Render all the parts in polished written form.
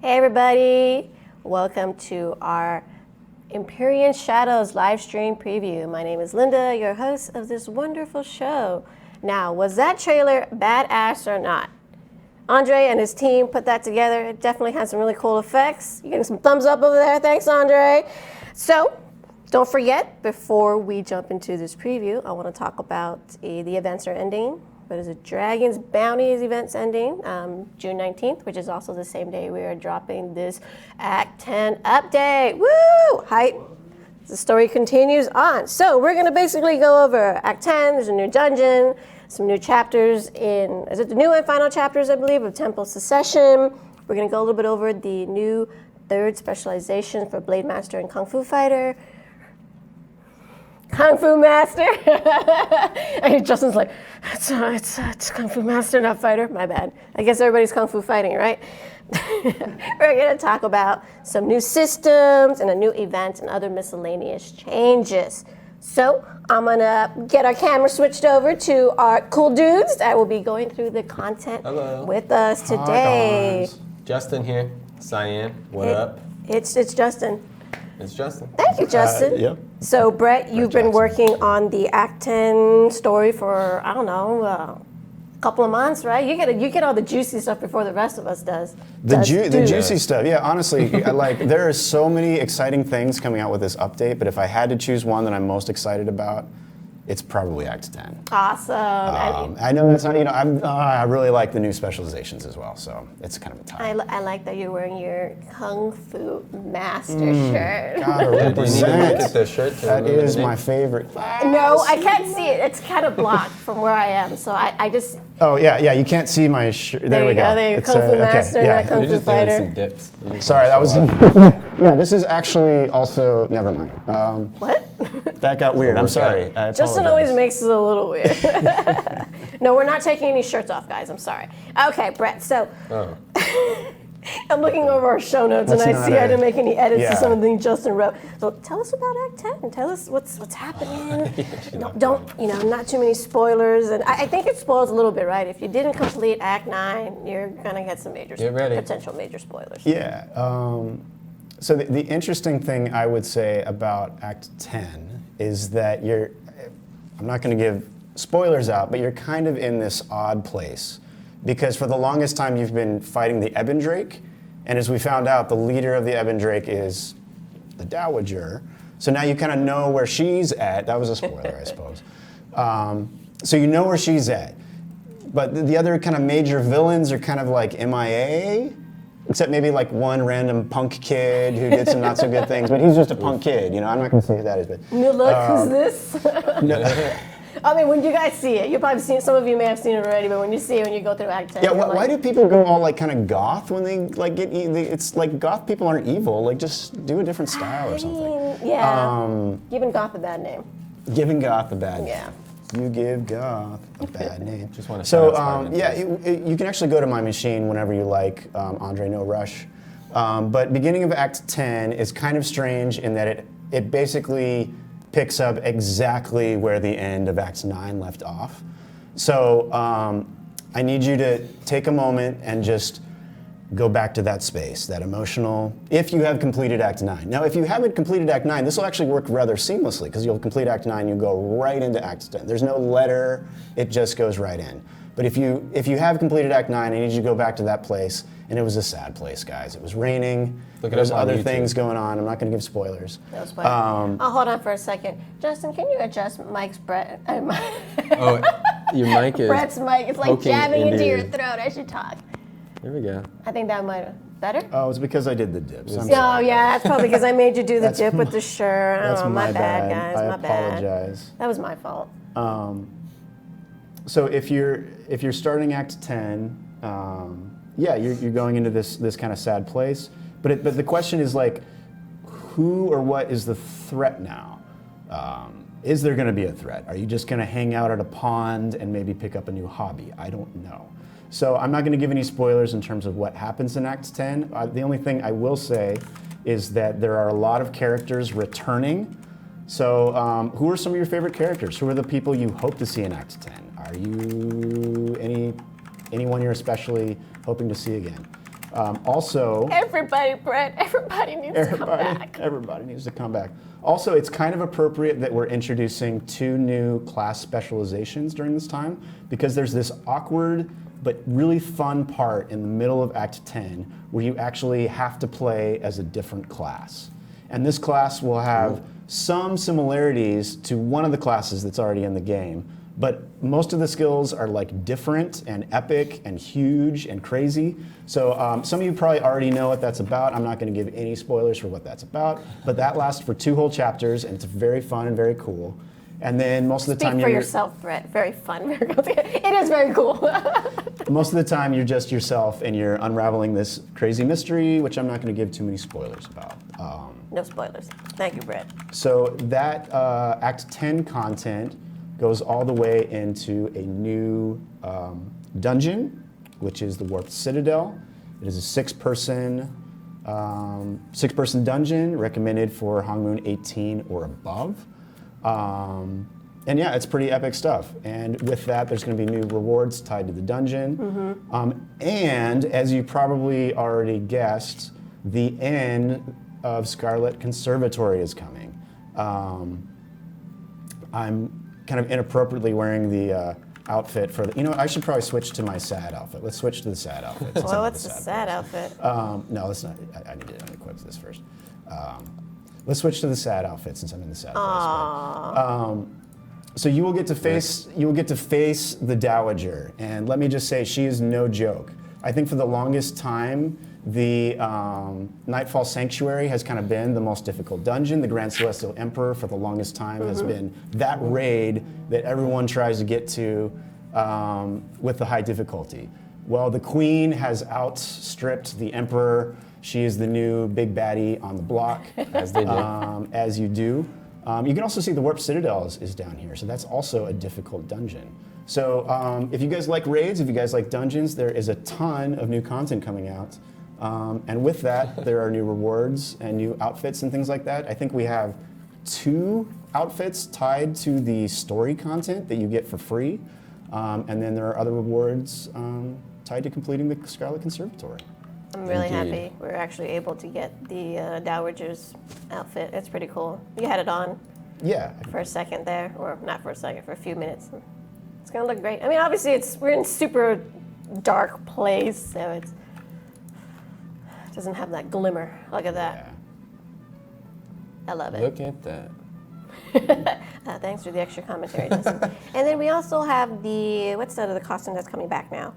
Hey everybody, welcome to our Empyrean Shadows live stream preview. My name is Linda, your host of this wonderful show. Now, was that trailer badass or not? Andre and his team put that together. It definitely had some really cool effects. You getting some thumbs up over there? Thanks, Andre. So, don't forget, before we jump into this preview, I want to talk about the events are ending. But is it Dragon's Bounties events ending June 19th, which is also the same day we are dropping this Act 10 update. Woo! Hype. The story continues on. So we're going to basically go over Act 10. There's a new dungeon, some new chapters is it the new and final chapters, I believe, of Temple Secession. We're going to go a little bit over the new third specialization for Blade Master and Kung Fu Fighter. Kung Fu Master. And Justin's like, it's Kung Fu Master, not fighter. My bad. I guess everybody's Kung Fu fighting, right? We're going to talk about some new systems and a new event and other miscellaneous changes. So I'm going to get our camera switched over to our cool dudes that will be going through the content with us today. Hi, Justin here. Cyan, what up? It's Justin. It's Justin. Thank you, Justin. Yep. So, Brett, you've been working on the Act 10 story for, I don't know, a couple of months, right? You get all the juicy stuff before the rest of us does. The juicy stuff, yeah, honestly, there are so many exciting things coming out with this update, but if I had to choose one that I'm most excited about, it's probably Act 10. Awesome. I know that's not, I really like the new specializations as well, so it's kind of a tie. I like that you're wearing your Kung Fu Master shirt. Gotta Yeah, do you need to represent. look at the shirt to That remember is the my name? favorite. No, I can't see it. It's kind of blocked from where I am, so I just... Oh, yeah, you can't see my shirt. There we go. There you go. It's, Kung Fu Master, yeah. not Kung You're Fu just doing Fighter. some dips. You just Sorry, that wanna was, show off. yeah, this is actually also, never mind. What? That got weird, I'm sorry. I Justin apologize. always makes it a little weird. No, we're not taking any shirts off, guys. I'm sorry. Okay, Brett, so... Oh. I'm looking over our show notes and I That's see not I didn't make any edits to yeah. some of the things Justin wrote. So tell us about Act 10. Tell us what's happening. Don't not too many spoilers. And I think it spoils a little bit, right? If you didn't complete Act 9, you're gonna get some major Get ready. potential major spoilers. Yeah. So the interesting thing I would say about Act 10 is that I'm not going to give spoilers out, but you're kind of in this odd place. Because for the longest time you've been fighting the Ebon Drake, and as we found out, the leader of the Ebon Drake is the Dowager. So now you kind of know where she's at. That was a spoiler, I suppose. So you know where she's at. But the other kind of major villains are kind of like MIA, except maybe like one random punk kid who did some not so good things, but he's just a punk kid, I'm not going to say who that is, but... New look, who's this? No. I mean, when you guys see it, you've probably seen it, some of you may have seen it already, but when you see it, when you go through Act 10, Yeah, you're why like, do people go all like kind of goth when they like get? It's like goth people aren't evil. Like just do a different style or something. Yeah, giving goth a bad name. Giving goth a bad name. Yeah. You give goth a bad name. Just want to So shout out yeah, you can actually go to my machine whenever you like. Andre, no rush. But beginning of Act 10 is kind of strange in that it basically picks up exactly where the end of Act 9 left off. So I need you to take a moment and just go back to that space, that emotional, if you have completed Act 9. Now, if you haven't completed Act 9, this will actually work rather seamlessly because you'll complete Act 9, you go right into Act 10. There's no letter, it just goes right in. But if you have completed Act 9, I need you to go back to that place, and it was a sad place, guys. It was raining, Look it there was up on other YouTube. things going on. I'm not going to give spoilers. No spoiler. Oh, hold on for a second. Justin, can you adjust Mike's Brett? Oh, your mic is Brett's mic. It's like poking jabbing into your your- throat as you talk. There we go. I think that might have better. Oh, it's because I did the dips. I'm Oh sorry. yeah, that's probably because I made you do the That's dip with the shirt. That's Oh, my bad, guys. I my bad. apologize. That was my fault. So if you're starting Act 10, yeah, you're going into this kind of sad place. But the question is like, who or what is the threat now? Is there going to be a threat? Are you just going to hang out at a pond and maybe pick up a new hobby? I don't know. So I'm not going to give any spoilers in terms of what happens in Act 10. The only thing I will say is that there are a lot of characters returning. So who are some of your favorite characters? Who are the people you hope to see in Act 10? Are you anyone you're especially hoping to see again? Also, Everybody, Brett, everybody needs to come back. everybody needs to come back. Also, it's kind of appropriate that we're introducing 2 new class specializations during this time, because there's this awkward but really fun part in the middle of Act 10 where you actually have to play as a different class. And this class will have some similarities to one of the classes that's already in the game, but most of the skills are like different and epic and huge and crazy. So some of you probably already know what that's about. I'm not going to give any spoilers for what that's about, but that lasts for 2 whole chapters, and it's very fun and very cool. And then most of the time Speak for yourself, Brett. Very fun. It is very cool. most of the time you're just yourself and you're unraveling this crazy mystery, which I'm not going to give too many spoilers about. No spoilers. Thank you, Brett. So that Act 10 content goes all the way into a new dungeon, which is the Warped Citadel. It is a 6-person dungeon recommended for Hongmoon 18 or above. And yeah, it's pretty epic stuff. And with that, there's going to be new rewards tied to the dungeon. And as you probably already guessed, the end of Scarlet Conservatory is coming. I'm kind of inappropriately wearing the outfit for the, you know what, I should probably switch to my sad outfit. Let's switch to the sad outfit. Well, what's the sad outfit? No, let's not. I need to unequip this first. Let's switch to the sad outfit since I'm in the sad place. So you will get to face the Dowager, and let me just say, she is no joke. I think for the longest time, the Nightfall Sanctuary has kind of been the most difficult dungeon. The Grand Celestial Emperor, for the longest time, has been that raid that everyone tries to get to with the high difficulty. Well, the Queen has outstripped the Emperor. She is the new big baddie on the block. As they do. As you do. You can also see the Warped Citadel is down here, so that's also a difficult dungeon. So if you guys like raids, if you guys like dungeons, there is a ton of new content coming out. And with that, there are new rewards and new outfits and things like that. I think we have 2 outfits tied to the story content that you get for free. And then there are other rewards tied to completing the Scarlet Conservatory. I'm really Indeed. happy we're actually able to get the Dowager's outfit. It's pretty cool. You had it on Yeah. for a second there, or not for a second, for a few minutes. It's gonna look great. I mean, obviously we're in super dark place, so it doesn't have that glimmer. Look at that. Yeah. I love it. Look at that. Thanks for the extra commentary, Justin. And then we also have what's the other costume that's coming back now?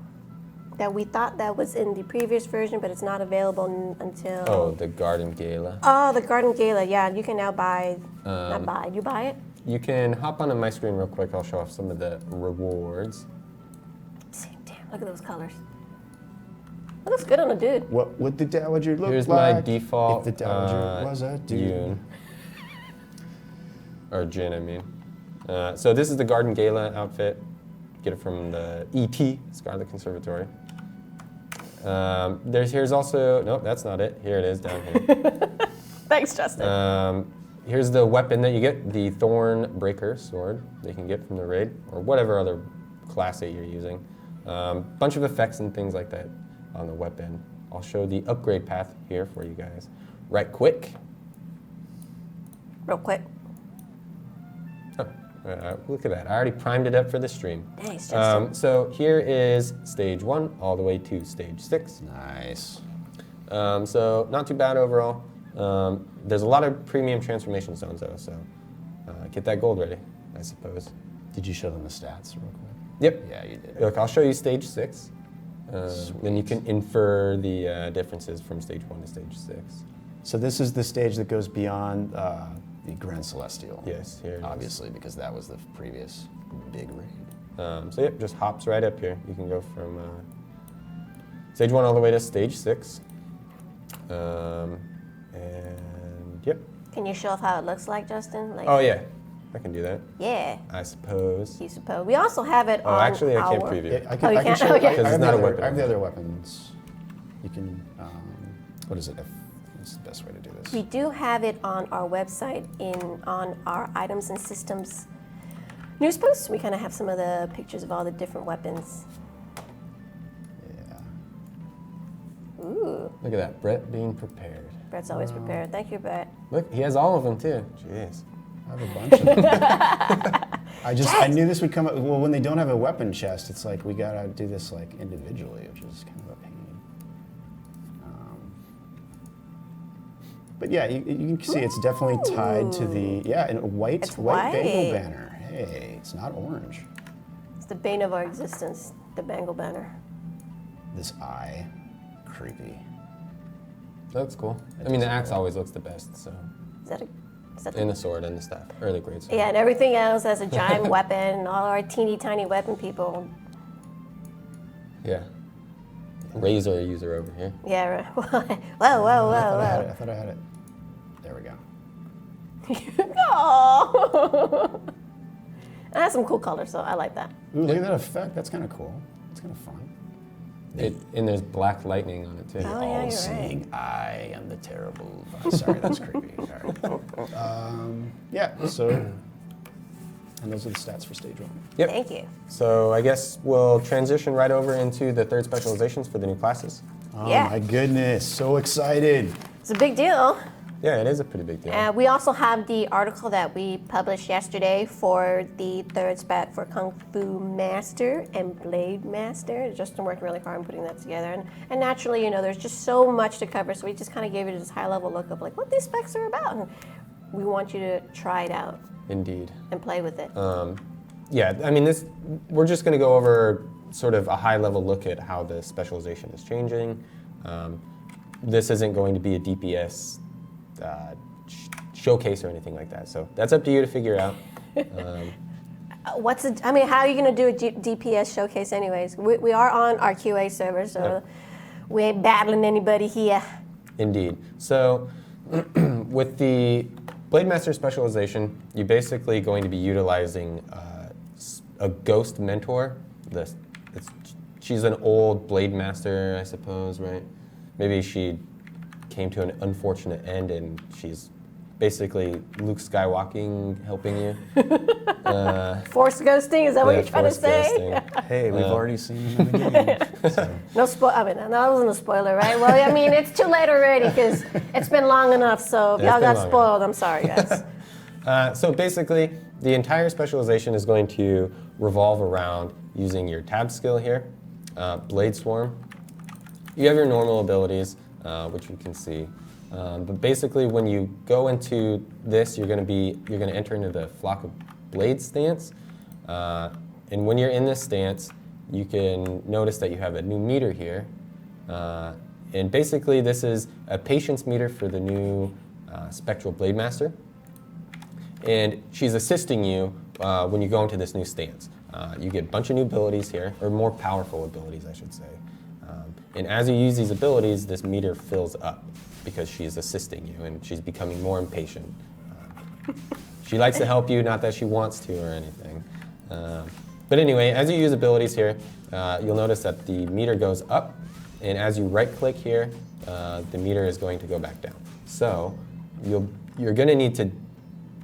That we thought that was in the previous version, but it's not available until... Oh, the Garden Gala. Oh, the Garden Gala, yeah. You can now buy... not buy, you buy it? You can hop onto my screen real quick. I'll show off some of the rewards. Damn, look at those colors. It looks good on a dude. What would the Dowager look Here's like my default if the Dowager was a dude? Yoon. Or Jin, I mean. So this is the Garden Gala outfit. Get it from the EP, Scarlet Conservatory. Here's also, nope, that's not it. Here it is down here. Thanks, Justin. Here's the weapon that you get, the Thorn Breaker sword that you can get from the raid, or whatever other class that you're using. Bunch of effects and things like that on the weapon. I'll show the upgrade path here for you guys. Right quick. Real quick. Look at that. I already primed it up for the stream. Thanks, Justin. So here is stage 1 all the way to stage 6. Nice. So not too bad overall. There's a lot of premium transformation stones though, so get that gold ready, I suppose. Did you show them the stats real quick? Yep. Yeah, you did. Look, I'll show you stage 6. Then you can infer the differences from stage 1 to stage 6. So this is the stage that goes beyond the Grand Celestial. Yes, here it is. Obviously, because that was the previous big raid. So yep, just hops right up here. You can go from stage 1 all the way to stage 6. And yep. Can you show off how it looks like, Justin? Like, Oh yeah, I can do that. yeah, I suppose. you suppose. We also have it Oh, on actually, I can't our- preview. Yeah, I Oh, can, you I can can't? show Oh, yeah. I Because have it's the not a other- weapon. I have the other weapons. You can, what is it? What's the best way to do this? We do have it on our website on our items and systems news posts. We kind of have some of the pictures of all the different weapons. Yeah. Ooh. Ooh, Look at that, Brett being prepared. Brett's always prepared. Thank you, Brett. Look, he has all of them too. Jeez. I have a bunch of them. I knew this would come up. Well, when they don't have a weapon chest, it's like we gotta do this like individually, which is kind of a pain. But yeah, you can see it's definitely tied to the and a white Bengal banner. Hey, it's not orange. It's the bane of our existence, the Bengal banner. This eye, creepy. That looks cool. I mean, the axe always looks the best, so. Is that And the sword and the staff, or the great sword. Yeah, and everything else has a giant weapon. All our teeny tiny weapon people. Yeah. Razor user over here. Yeah, right. Whoa. I thought I had it. There we go. Aww. It has some cool colors, so I like that. Ooh, look at that effect. That's kind of cool. It's kind of fun. And there's black lightning on it too. Oh, yeah, you're All-seeing eye am the terrible. Sorry, that's creepy. All right. Yeah. So, and those are the stats for stage 1. Yep. Thank you. So I guess we'll transition right over into the third specializations for the new classes. Oh Yeah. my goodness! So excited. It's a big deal. Yeah, it is a pretty big deal. We also have the article that we published yesterday for the third spec for Kung Fu Master and Blade Master. Justin worked really hard on putting that together. And naturally, there's just so much to cover, so we just kind of gave it this high-level look of like what these specs are about. And we want you to try it out. Indeed. And play with it. Yeah, I mean, we're just going to go over sort of a high-level look at how the specialization is changing. This isn't going to be a DPS showcase or anything like that. So that's up to you to figure out. How are you going to do a DPS showcase anyways? We are on our QA server, so we ain't battling anybody here. Indeed. So with the Blade Master specialization, you're basically going to be utilizing a ghost mentor. She's an old Blade Master, I suppose, right? Maybe she came to an unfortunate end and she's basically Luke Skywalking helping you. Force ghosting, is that what you're trying to say? Ghosting. Hey, we've already seen him in the game. So. No that wasn't a spoiler, right? Well, I mean, it's too late already because it's been long enough, so if y'all got spoiled, I'm sorry, guys. So basically, the entire specialization is going to revolve around using your tab skill here, Blade Swarm. You have your normal abilities, which you can see. But basically, when you go into this, you're going to enter into the Flock of Blades stance. And when you're in this stance, you can notice that you have a new meter here. And basically, this is a patience meter for the new Spectral Blade Master. And she's assisting you when you go into this new stance. You get a bunch of new abilities here, or more powerful abilities, I should say. And as you use these abilities, this meter fills up because she's assisting you and she's becoming more impatient. She likes to help you, not that she wants to or anything. But anyway, as you use abilities here, you'll notice that the meter goes up, and as you right-click here, the meter is going to go back down. So you're going to need to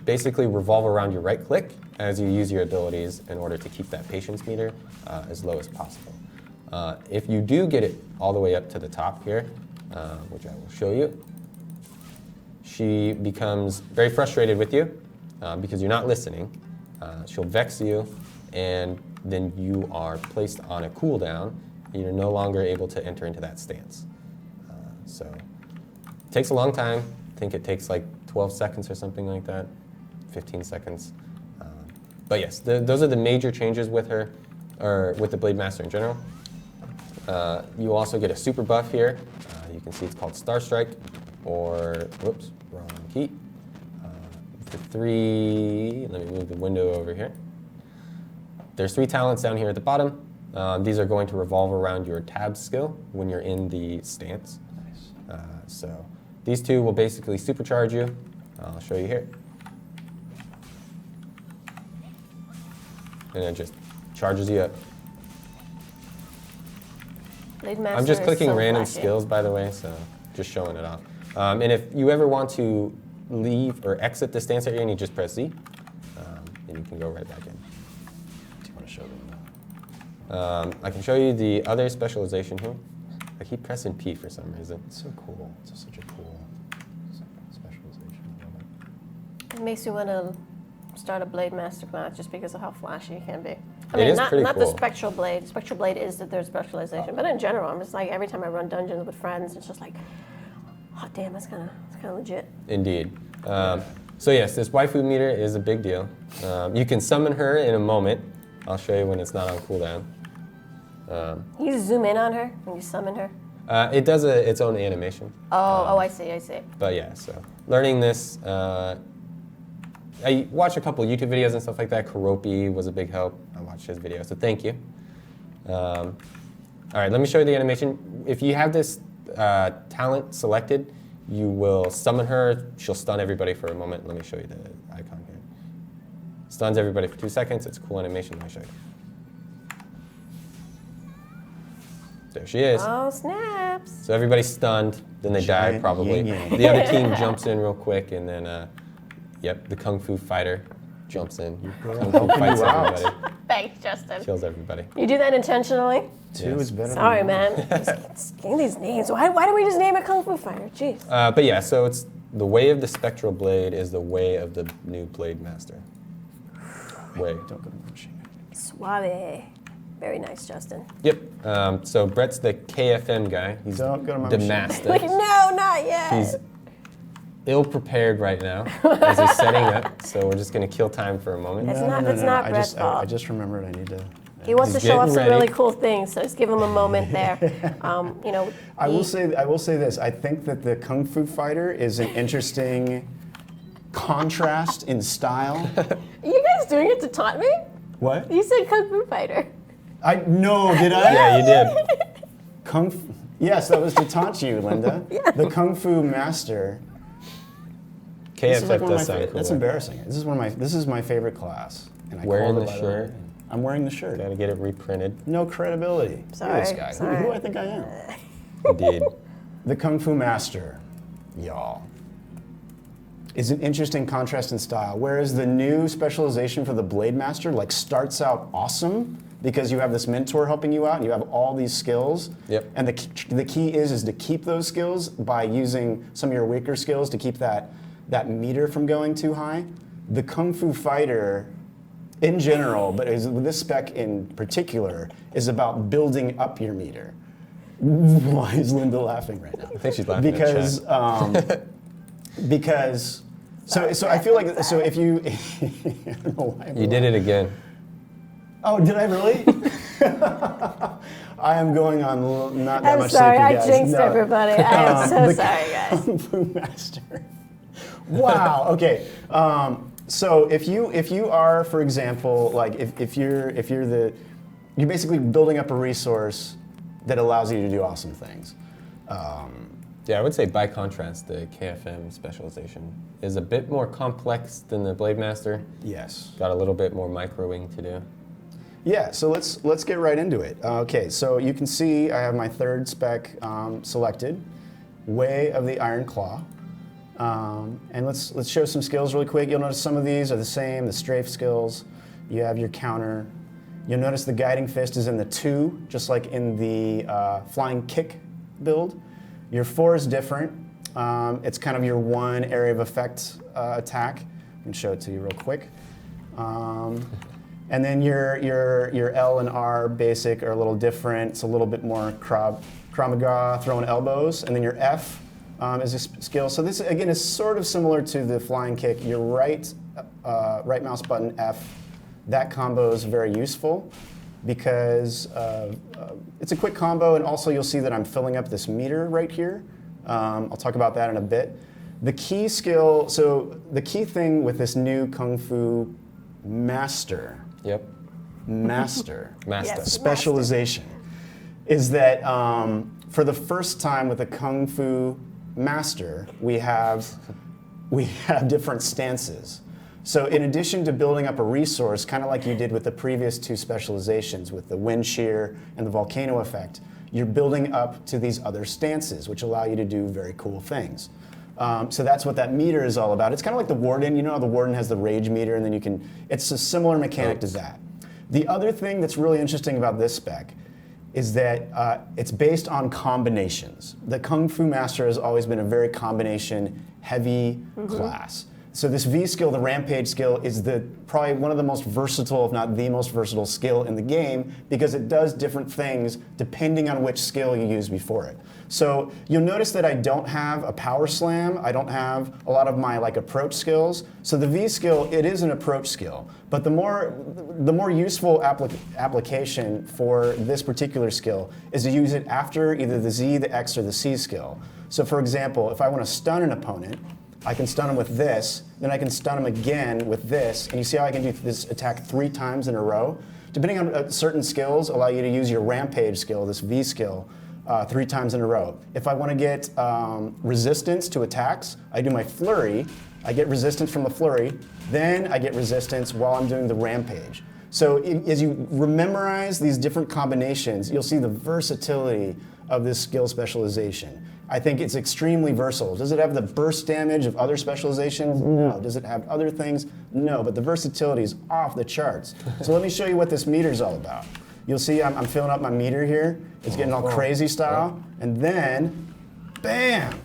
basically revolve around your right-click as you use your abilities in order to keep that patience meter as low as possible. If you do get it all the way up to the top here, which I will show you, she becomes very frustrated with you because you're not listening. She'll vex you, and then you are placed on a cooldown, and you're no longer able to enter into that stance. So it takes a long time. I think it takes like 12 seconds or something like that, 15 seconds. But yes, those are the major changes with her, or with the Blade Master in general. You also get a super buff here. You can see it's called Star Strike, or, whoops, wrong key. Let me move the window over here. There's 3 talents down here at the bottom. These are going to revolve around your tab skill when you're in the stance. Nice. So these 2 will basically supercharge you. I'll show you here. And it just charges you up. I'm just clicking random skills, by the way, so just showing it off. And if you ever want to leave or exit the stance area, you just press Z, and you can go right back in. Do you want to show them? I can show you the other specialization here. I keep pressing P for some reason. It's so cool. It's such a cool specialization. I love it. It makes you want to start a Blade Master class just because of how flashy it can be. I It mean, is not pretty the cool. Spectral Blade. Spectral Blade is the third specialization, but in general, I'm just like every time I run dungeons with friends, it's just like, oh damn, that's kind of legit. Indeed. So yes, this waifu meter is a big deal. You can summon her in a moment. I'll show you when it's not on cooldown. You zoom in on her when you summon her. It does its own animation. Oh, I see. But yeah, so learning this, I watched a couple YouTube videos and stuff like that. Karopi was a big help. I watched his video, so thank you. All right, let me show you the animation. If you have this talent selected, you will summon her. She'll stun everybody for a moment. Let me show you the icon here. Stuns everybody for 2 seconds. It's a cool animation. Let me show you. There she is. Oh, snaps. So everybody's stunned, then they die Giant probably. yin-yang. The other team jumps in real quick, and then, yep, the Kung Fu fighter jumps in. Kung Fu fights you out. everybody, Thanks, Justin. kills everybody. You do that intentionally? Two Yes. is better Sorry, than one. man. Just getting these names. Why do we just name it Kung Fu Fighter? Jeez. But yeah, so it's the way of the spectral blade is the way of the new blade master. Way. Don't go to the machine. Suave. Very nice, Justin. Yep. So Brett's the KFM guy. He's Don't go to my the machine. master. Like, no, not yet. He's ill-prepared right now as he's setting up, so we're just going to kill time for a moment. It's not I Brett's fault. I just remembered I need to. He wants to He's show off getting some ready. really cool things, so just give him a moment there. You know, I will say this. I think that the Kung Fu fighter is an interesting contrast in style. Are you guys doing it to taunt me? What? You said Kung Fu Fighter. Did I? Yeah, you did. Kung Fu. Yes, that was to taunt you, Linda. The Kung Fu master. This is like KFF one of my does sound favorite. That's cooler. embarrassing. This is my favorite class. And I Wearing called it the by shirt. I'm wearing the shirt. Got to get it reprinted. No credibility. Look Sorry, at this guy. sorry. Who do I think I am? Indeed. The Kung Fu Master, y'all, is an interesting contrast in style. Whereas the new specialization for the Blade Master like starts out awesome because you have this mentor helping you out and you have all these skills. Yep. And the key is to keep those skills by using some of your weaker skills to keep that meter from going too high. The Kung Fu Fighter, in general, but with this spec in particular, is about building up your meter. Why is Linda laughing right now? I think she's laughing Because because so I feel like so if you I don't know why I'm You did it again. Oh, did I really? I am going on not that I'm much sorry, sleep, you I guys. jinxed No. everybody. I am so the sorry, guys. Kung Fu Master. Wow. Okay. So if you are, for example, like if you're basically building up a resource that allows you to do awesome things. Yeah, I would say by contrast, the KFM specialization is a bit more complex than the Blade Master. Yes. Got a little bit more microing to do. Yeah, so let's get right into it. Okay, so you can see I have my third spec selected, Way of the Iron Claw. And let's show some skills really quick. You'll notice some of these are the same, the strafe skills. You have your counter. You'll notice the guiding fist is in the 2, just like in the flying kick build. Your 4 is different. It's kind of your 1 area of effect attack. I can show it to you real quick. And then your L and R basic are a little different. It's a little bit more Krav Maga, throwing elbows. And then your F is a skill. So this, again, is sort of similar to the flying kick. Your right mouse button, F, that combo is very useful because it's a quick combo, and also you'll see that I'm filling up this meter right here. I'll talk about that in a bit. The key skill, so the key thing with this new Kung Fu Master, Yep. Master Yes. specialization is that for the first time with the Kung Fu Master, we have different stances. So in addition to building up a resource, kind of like you did with the previous 2 specializations with the wind shear and the volcano effect, you're building up to these other stances, which allow you to do very cool things. So that's what that meter is all about. It's kind of like the Warden. You know how the Warden has the rage meter, and then it's a similar mechanic to that. The other thing that's really interesting about this spec is that it's based on combinations. The Kung Fu Master has always been a very combination-heavy class. So this V skill, the Rampage skill, is probably one of the most versatile, if not the most versatile skill in the game, because it does different things depending on which skill you use before it. So you'll notice that I don't have a power slam. I don't have a lot of my approach skills. So the V skill, it is an approach skill, but the more useful application for this particular skill is to use it after either the Z, the X, or the C skill. So for example, if I want to stun an opponent, I can stun him with this, then I can stun him again with this, and you see how I can do this attack 3 times in a row? Depending on certain skills, allow you to use your Rampage skill, this V skill, 3 times in a row. If I want to get resistance to attacks, I do my flurry, I get resistance from the flurry, then I get resistance while I'm doing the Rampage. So as you memorize these different combinations, you'll see the versatility of this skill specialization. I think it's extremely versatile. Does it have the burst damage of other specializations? No. Does it have other things? No, but the versatility is off the charts. So let me show you what this meter is all about. You'll see I'm filling up my meter here. It's getting all crazy style. And then, bam,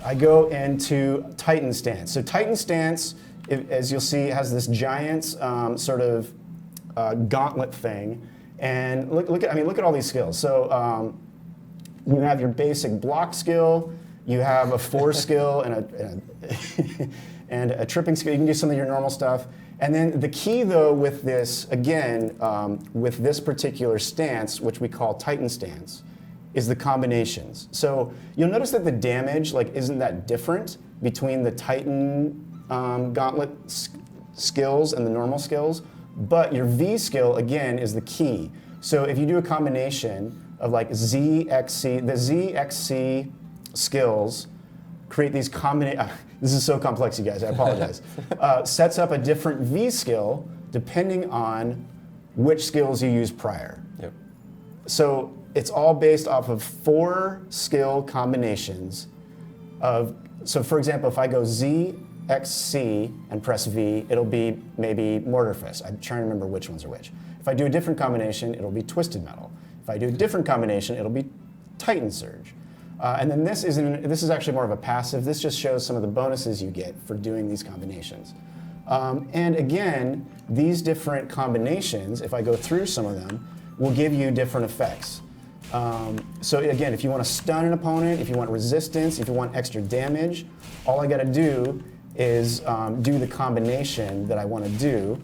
I go into Titan Stance. So Titan Stance, as you'll see, has this giant sort of gauntlet thing. And look at all these skills. So you have your basic block skill, you have a force skill and a tripping skill. You can do some of your normal stuff. And then the key though with this, again, with this particular stance, which we call Titan Stance, is the combinations. So you'll notice that the damage isn't that different between the Titan gauntlet skills and the normal skills, but your V skill, again, is the key. So if you do a combination of ZXC, the ZXC skills create these combinations. This is so complex, you guys, I apologize. Sets up a different V skill depending on which skills you use prior. Yep. So it's all based off of 4 skill combinations so for example, if I go ZXC and press V, it'll be maybe Mortar Fist. I'm trying to remember which ones are which. If I do a different combination, it'll be Twisted Metal. If I do a different combination, it'll be Titan Surge. And then this is actually more of a passive. This just shows some of the bonuses you get for doing these combinations. And again, these different combinations, if I go through some of them, will give you different effects. So again, if you want to stun an opponent, if you want resistance, if you want extra damage, all I got to do is do the combination that I want to do,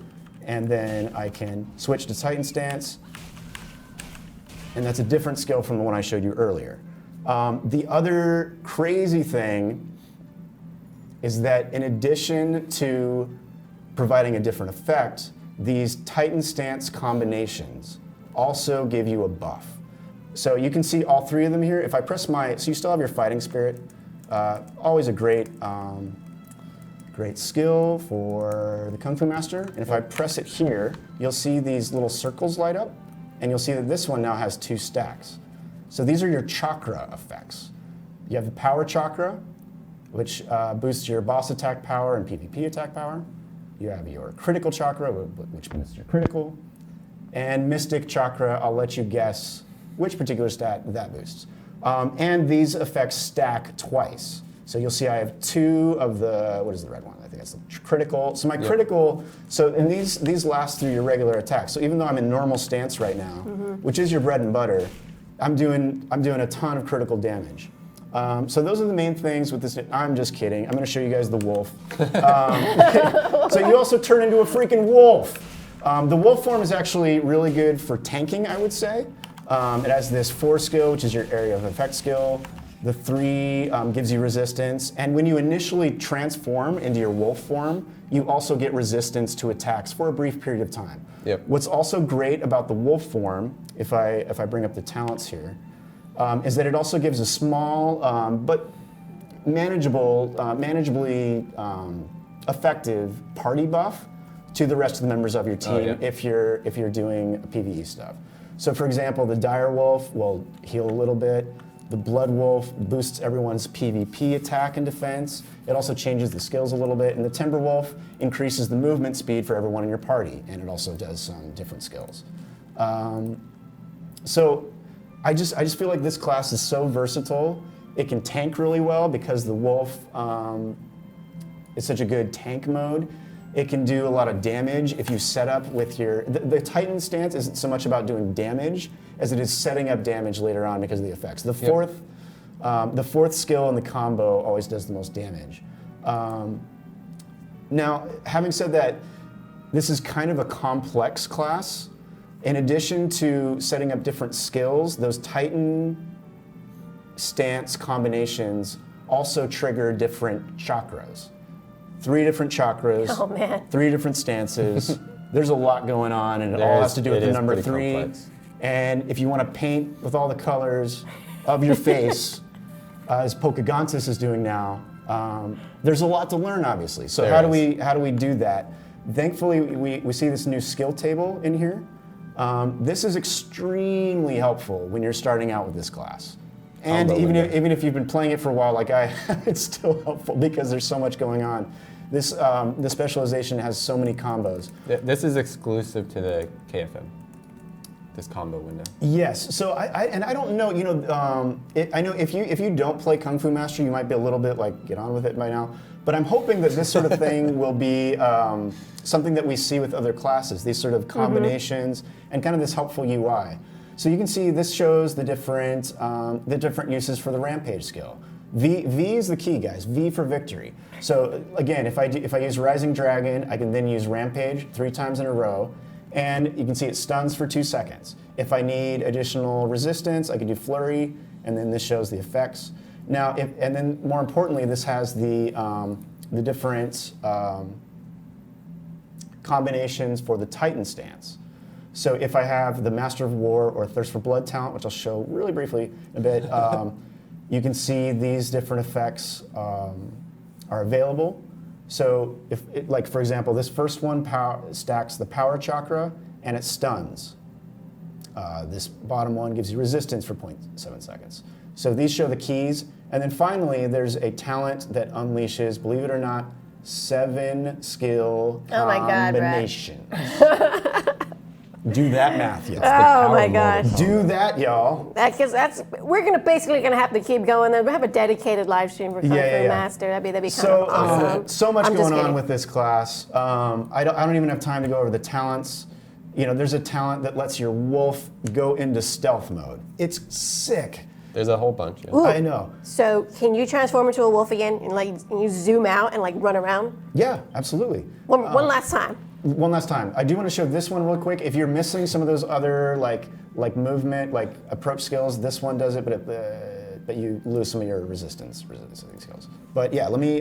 and then I can switch to Titan Stance, and that's a different skill from the one I showed you earlier. The other crazy thing is that in addition to providing a different effect, these Titan Stance combinations also give you a buff. So you can see all 3 of them here. If I press so you still have your Fighting Spirit, always a great skill for the Kung Fu Master. And if I press it here, you'll see these little circles light up, and you'll see that this one now has 2 stacks. So these are your chakra effects. You have the Power Chakra, which boosts your boss attack power and PvP attack power. You have your Critical Chakra, which boosts your critical. And Mystic Chakra, I'll let you guess which particular stat that boosts. And these effects stack twice. So you'll see I have 2 of the, what is the red one? I think that's the critical. So my critical, and these last through your regular attacks. So even though I'm in normal stance right now, which is your bread and butter, I'm doing a ton of critical damage. So those are the main things with this. I'm just kidding. I'm going to show you guys the wolf. So you also turn into a freaking wolf. The wolf form is actually really good for tanking, I would say. It has this 4 skill, which is your area of effect skill. The 3 gives you resistance. And when you initially transform into your wolf form, you also get resistance to attacks for a brief period of time. Yep. What's also great about the wolf form, if I bring up the talents here, is that it also gives a small but manageably effective party buff to the rest of the members of your team if you're doing PvE stuff. So for example, the Dire Wolf will heal a little bit. The Blood Wolf boosts everyone's PvP attack and defense. It also changes the skills a little bit. And the Timber Wolf increases the movement speed for everyone in your party, and it also does some different skills. So I just feel like this class is so versatile. It can tank really well because the wolf is such a good tank mode. It can do a lot of damage if you set up with your... The Titan stance isn't so much about doing damage as it is setting up damage later on because of the effects. The fourth skill in the combo always does the most damage. Now, having said that, this is kind of a complex class. In addition to setting up different skills, those Titan stance combinations also trigger different chakras. 3 different chakras, Oh, man. 3 different stances. There's a lot going on, and it all has to do with the number 3. Complex. And if you want to paint with all the colors of your face, as Pocahontas is doing now, there's a lot to learn, obviously. So how do we do that? Thankfully, we see this new skill table in here. This is extremely helpful when you're starting out with this class. And even if you've been playing it for a while, like I have, it's still helpful because there's so much going on. This the specialization has so many combos. This is exclusive to the KFM. This combo window. Yes. So I don't know. You know, I know if you don't play Kung Fu Master, you might be a little bit like get on with it by now. But I'm hoping that this sort of thing will be something that we see with other classes. These sort of combinations and kind of this helpful UI. So you can see this shows the different uses for the Rampage skill. V is the key, guys. V for victory. So again, if I use Rising Dragon, I can then use Rampage 3 times in a row. And you can see it stuns for 2 seconds. If I need additional resistance, I can do Flurry, and then this shows the effects. Now, and then more importantly, this has the different combinations for the Titan stance. So if I have the Master of War or Thirst for Blood talent, which I'll show really briefly in a bit, you can see these different effects are available. So, like for example, this first one stacks the power chakra and it stuns. This bottom one gives you resistance for 0.7 seconds. So these show the keys. And then finally, there's a talent that unleashes, believe it or not, 7 skill combinations. Do that math, y'all. Oh my gosh. Do that, y'all. We're basically gonna have to keep going. Then we have a dedicated live stream for Kung Fu Master. That'd be kind of awesome. So much going on with this class. I don't even have time to go over the talents. You know, there's a talent that lets your wolf go into stealth mode. It's sick. There's a whole bunch. Yeah. Ooh. I know. So can you transform into a wolf again and you zoom out and run around? Yeah, absolutely. One last time. One last time. I do want to show this one real quick. If you're missing some of those other like movement, like approach skills, this one does it, but you lose some of your resistance skills. But yeah, let me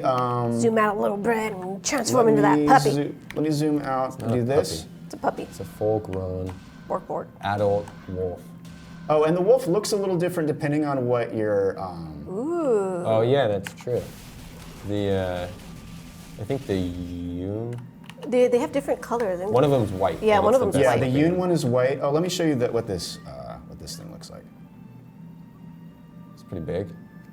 zoom out a little bit and transform into that puppy. Let me zoom out and do this. It's a puppy. It's a full-grown Bork. adult wolf. Oh, and the wolf looks a little different depending on what your. Ooh. Oh yeah, that's true. I think the Yoon. They have different colors. One of them's white. Yeah, one of them's Yeah, white. the Yoon one is white. Oh, let me show you what this thing looks like. It's pretty big.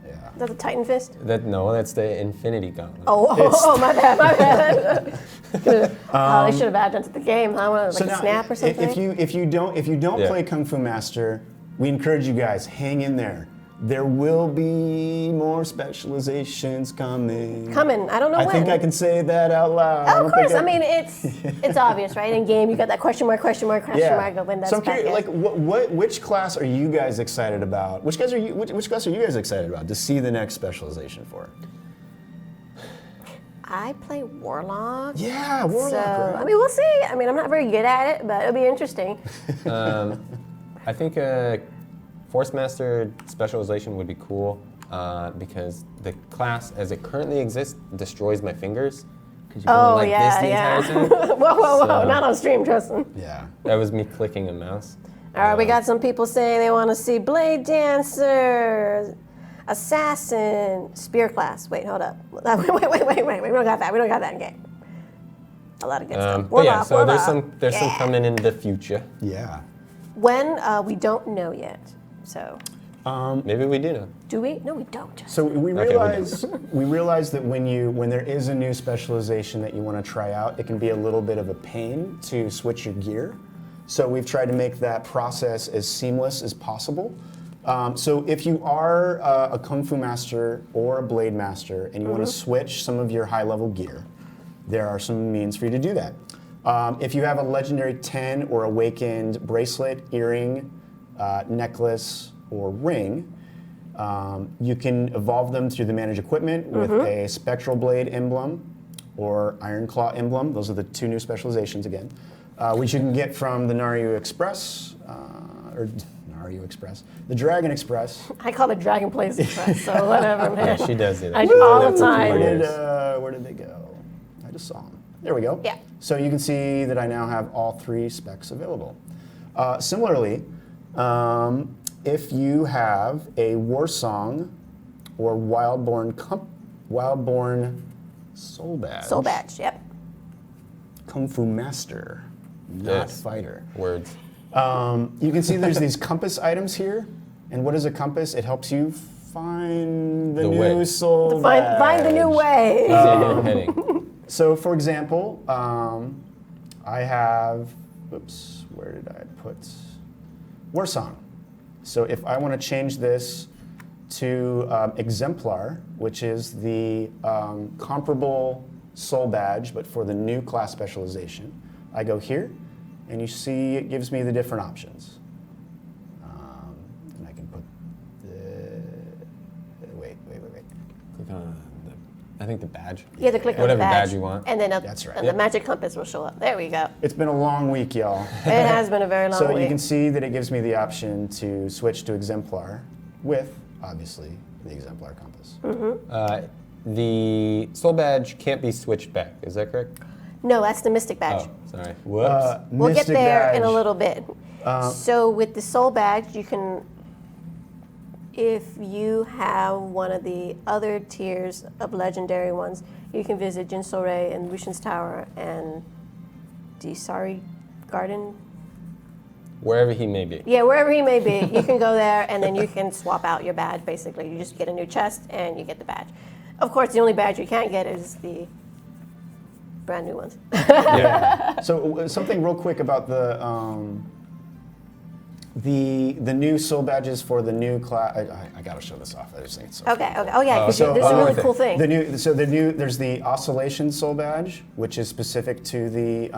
Yeah. Is that the Titan Fist? No, that's the Infinity Gauntlet. Oh, my bad. They should have added to the game. Huh? Like a snap or something. If you don't play Kung Fu Master, we encourage you guys, hang in there. There will be more specializations coming. I don't know when. I think I can say that out loud. Of course. I mean, it's obvious, right? In game, you got that question mark, go when that's So I'm curious, like, which class are you guys excited about? Which class are you guys excited about to see the next specialization for? I play Warlock. Yeah, Warlock. So, right? I mean, we'll see. I mean, I'm not very good at it, but it'll be interesting. I think Force Master specialization would be cool because the class, as it currently exists, destroys my fingers. Because you're going like this the entire time. Whoa, not on stream, Justin. Yeah. That was me clicking a mouse. All right, we got some people saying they want to see Blade Dancer, Assassin, Spear class. Wait, hold up. Wait. We don't got that. We don't got that in game. A lot of good stuff. But yeah, so there's some coming in the future. Yeah. When we don't know yet. So. Maybe we do know. Do we? No, we don't. Justin. So we realize that when there is a new specialization that you want to try out, it can be a little bit of a pain to switch your gear. So we've tried to make that process as seamless as possible. So if you are a Kung Fu master or a Blade master and you want to switch some of your high-level gear, there are some means for you to do that. If you have a Legendary 10 or Awakened bracelet, earring, necklace, or ring, you can evolve them through the Manage Equipment with a Spectral Blade emblem or Iron Claw emblem. Those are the 2 new specializations again, which you can get from the Naryu Express, or Naryu Express, the Dragon Express. I call it Dragon Place Express, so whatever, man. Yeah, she does do that. I She's do all done the that for 2 time. years. Where did they go? I just saw them. There we go. Yeah. So you can see that I now have all 3 specs available. Similarly, if you have a War Song or Wildborn Soul Badge. Soul Badge, yep. Kung Fu Master, not Yes. Fighter. Words. You can see there's these compass items here. And what is a compass? It helps you find the The new way. soul Find the new badge. way. Easy on heading. So, for example, I have, oops, where did I put War Song? So if I want to change this to Exemplar, which is the comparable soul badge, but for the new class specialization, I go here, and you see it gives me the different options. And I can put the, wait. Click on I think the badge. You have to click on the Whatever badge. badge you want. And then That's right. and Yep. the magic compass will show up. There we go. It's been a long week, y'all. It has been a very long So week. you can see that it gives me the option to switch to Exemplar with, obviously, the Exemplar compass. The soul badge can't be switched back. Is that correct? No, that's the mystic badge. Oh, sorry. Whoops. We'll get Mystic there in a badge. little bit. So with the soul badge, you can, if you have one of the other tiers of legendary ones, you can visit Jinsourei and Rushin's Tower and Disari Garden. Wherever he may be. Yeah, wherever he may be, you can go there and then you can swap out your badge, basically. You just get a new chest and you get the badge. Of course, the only badge you can't get is the brand new ones. Yeah. So something real quick about the new soul badges for the new class. I gotta show this off. I just think it's so. Okay. Oh yeah, 'cause So, this is a really okay. cool thing. There's the oscillation soul badge, which is specific to the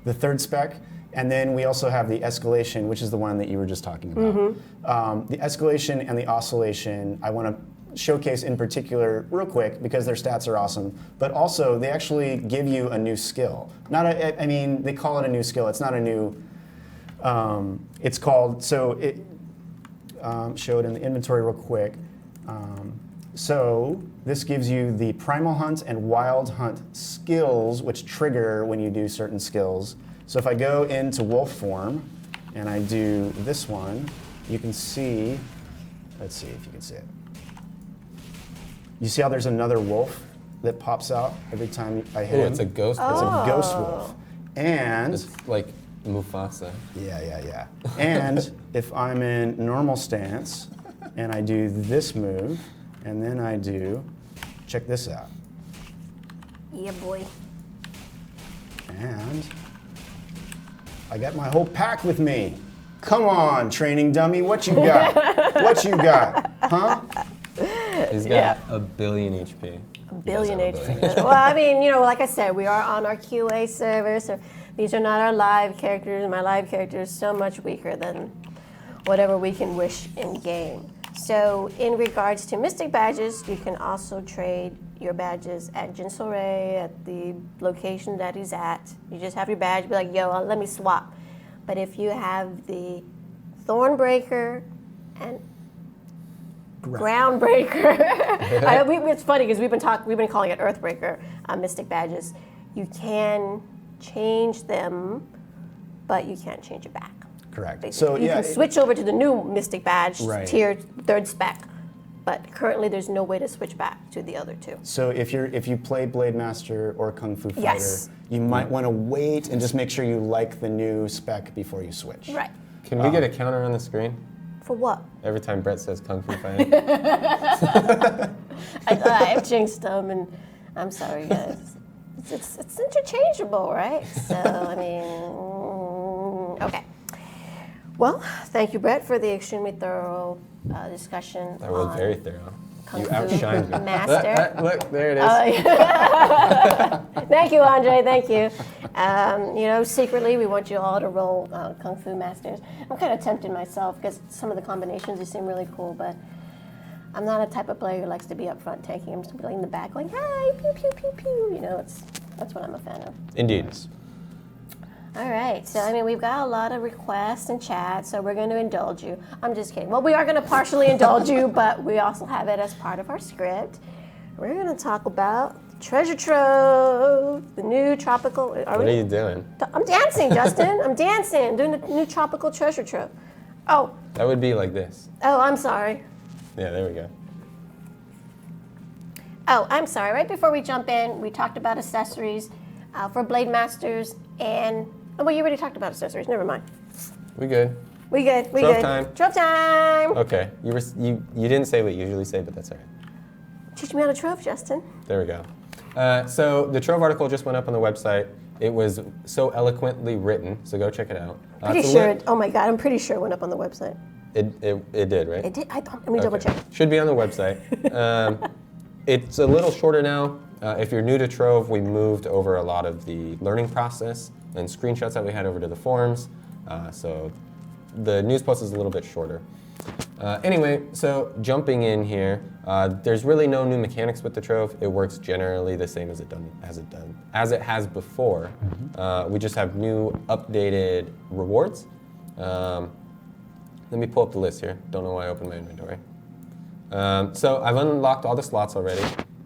the 3rd spec, and then we also have the escalation, which is the one that you were just talking about. The escalation and the oscillation, I want to showcase in particular real quick because their stats are awesome, but also they actually give you a new skill. I mean, they call it a new skill. It's not a new. It's called show it in the inventory real quick. So this gives you the Primal Hunt and Wild Hunt skills, which trigger when you do certain skills. So if I go into wolf form and I do this one, you can see, let's see if you can see it. You see how there's another wolf that pops out every time I hit Oh, him? it's a ghost. It's person. a ghost wolf. And It's like Mufasa. yeah. And if I'm in normal stance and I do this move, and then I do, check this out. Yeah, boy. And I got my whole pack with me. Come on, training dummy, what you got? What you got? Huh? He's got Yeah. a billion HP. A billion He does have a HP. Well, I mean, like I said, we are on our QA server, so these are not our live characters. My live character is so much weaker than whatever we can wish in game. So in regards to Mystic Badges, you can also trade your badges at Jinsourei, at the location that he's at. You just have your badge, be like, yo, let me swap. But if you have the Thornbreaker and Groundbreaker, it's funny because we've been calling it Earthbreaker Mystic Badges. You can change them, but you can't change it back. Correct. Basically. So you yeah, can switch over to the new Mystic Badge, Right. tier 3rd spec, but currently there's no way to switch back to the other two. so if you play Blade Master or Kung Fu Fighter, Yes. you might want to wait and just make sure you like the new spec before you switch. Right. Can we get a counter on the screen For what? every time Brett says Kung Fu Fighting? I've jinxed them, and I'm sorry, guys. it's interchangeable, right? So I mean, okay. Well, thank you, Brett, for the extremely thorough discussion. That was very thorough. Kung You Fu outshined me. Master. Look, there it is. Thank you, Andre. Thank you. You know, secretly, we want you all to roll Kung Fu Masters. I'm kind of tempted myself because some of the combinations, they seem really cool, but I'm not a type of player who likes to be up front tanking. I'm just going to be in the back going, hi, pew, pew, pew, pew. You know, that's what I'm a fan of. Indeed. All right, so I mean, we've got a lot of requests and chat, so we're going to indulge you. I'm just kidding. Well, we are going to partially indulge you, but we also have it as part of our script. We're going to talk about Treasure Trove, the new tropical. What are you doing? I'm dancing, Justin. I'm dancing, doing the new tropical Treasure Trove. Oh, That would be like this. I'm sorry. Yeah, there we go. Oh, I'm sorry. Right before we jump in, we talked about accessories for Blade Masters and. Oh, well, you already talked about accessories. Never mind. We good. We good. We Trove good. time. Trove time. Okay. You didn't say what you usually say, but that's all right. Teach me how to trove, Justin. There we go. So the Trove article just went up on the website. It was so eloquently written, so go check it out. Pretty sure. Oh my God, I'm pretty sure it went up on the website. It did, right? It did. Let me double check. Should be on the website. It's a little shorter now. If you're new to Trove, we moved over a lot of the learning process and screenshots that we had over to the forums. So the news post is a little bit shorter. Anyway, so jumping in here, there's really no new mechanics with the Trove. It works generally the same as it has before. We just have new updated rewards. Let me pull up the list here. Don't know why I opened my inventory. So I've unlocked all the slots already.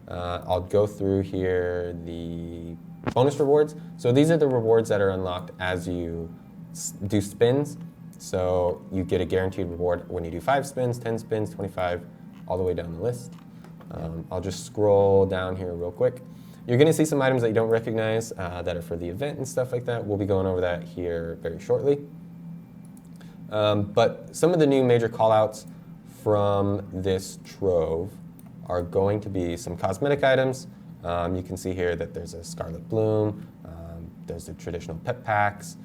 I'll go through here the bonus rewards. So these are the rewards that are unlocked as you do spins. So you get a guaranteed reward when you do 5 spins, 10 spins, 25, all the way down the list. I'll just scroll down here real quick. You're going to see some items that you don't recognize that are for the event and stuff like that. We'll be going over that here very shortly. But some of the new major callouts from this Trove are going to be some cosmetic items. You can see here that there's a Scarlet Bloom, there's the traditional pet packs,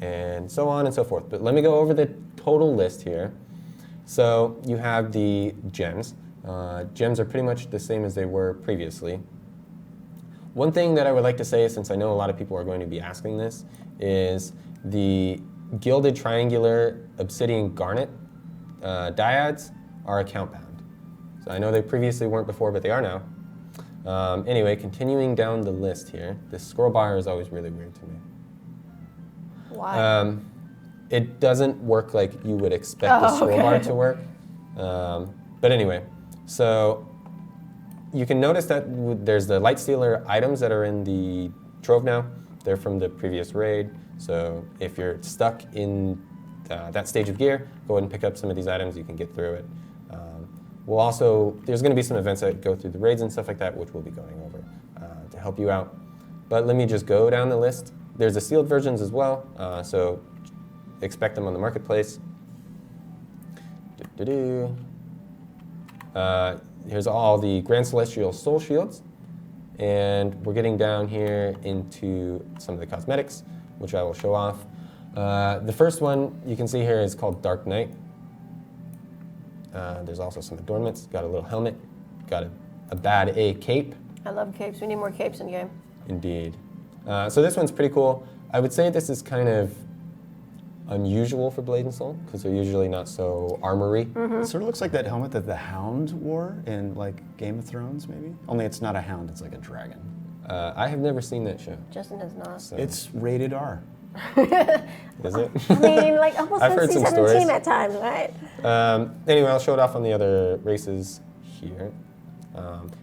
and so on and so forth. But let me go over the total list here. So you have the gems. Gems are pretty much the same as they were previously. One thing that I would like to say, since I know a lot of people are going to be asking this, is the gilded triangular obsidian garnet dyads are account bound. So I know they previously weren't before, but they are now. Anyway, continuing down the list here, this scroll bar is always really weird to me. Why? It doesn't work like you would expect the scroll bar to work. But anyway, so you can notice that there's the light stealer items that are in the Trove now. They're from the previous raid. So if you're stuck in that stage of gear, go ahead and pick up some of these items. You can get through it. There's going to be some events that go through the raids and stuff like that, which we'll be going over to help you out. But let me just go down the list. There's the sealed versions as well, so expect them on the marketplace. Here's all the Grand Celestial Soul Shields. And we're getting down here into some of the cosmetics, which I will show off. The first one you can see here is called Dark Knight. There's also some adornments. Got a little helmet. Got a bad A cape. I love capes. We need more capes in the game. Indeed. So this one's pretty cool. I would say this is kind of unusual for Blade and Soul because they're usually not so armory. It sort of looks like that helmet that the Hound wore in like Game of Thrones, maybe. Only it's not a hound; it's like a dragon. I have never seen that show. Justin has not. So. It's rated R. Is it? I mean, like almost I've heard some stories. NC-17 at times, right? Anyway, I'll show it off on the other races here.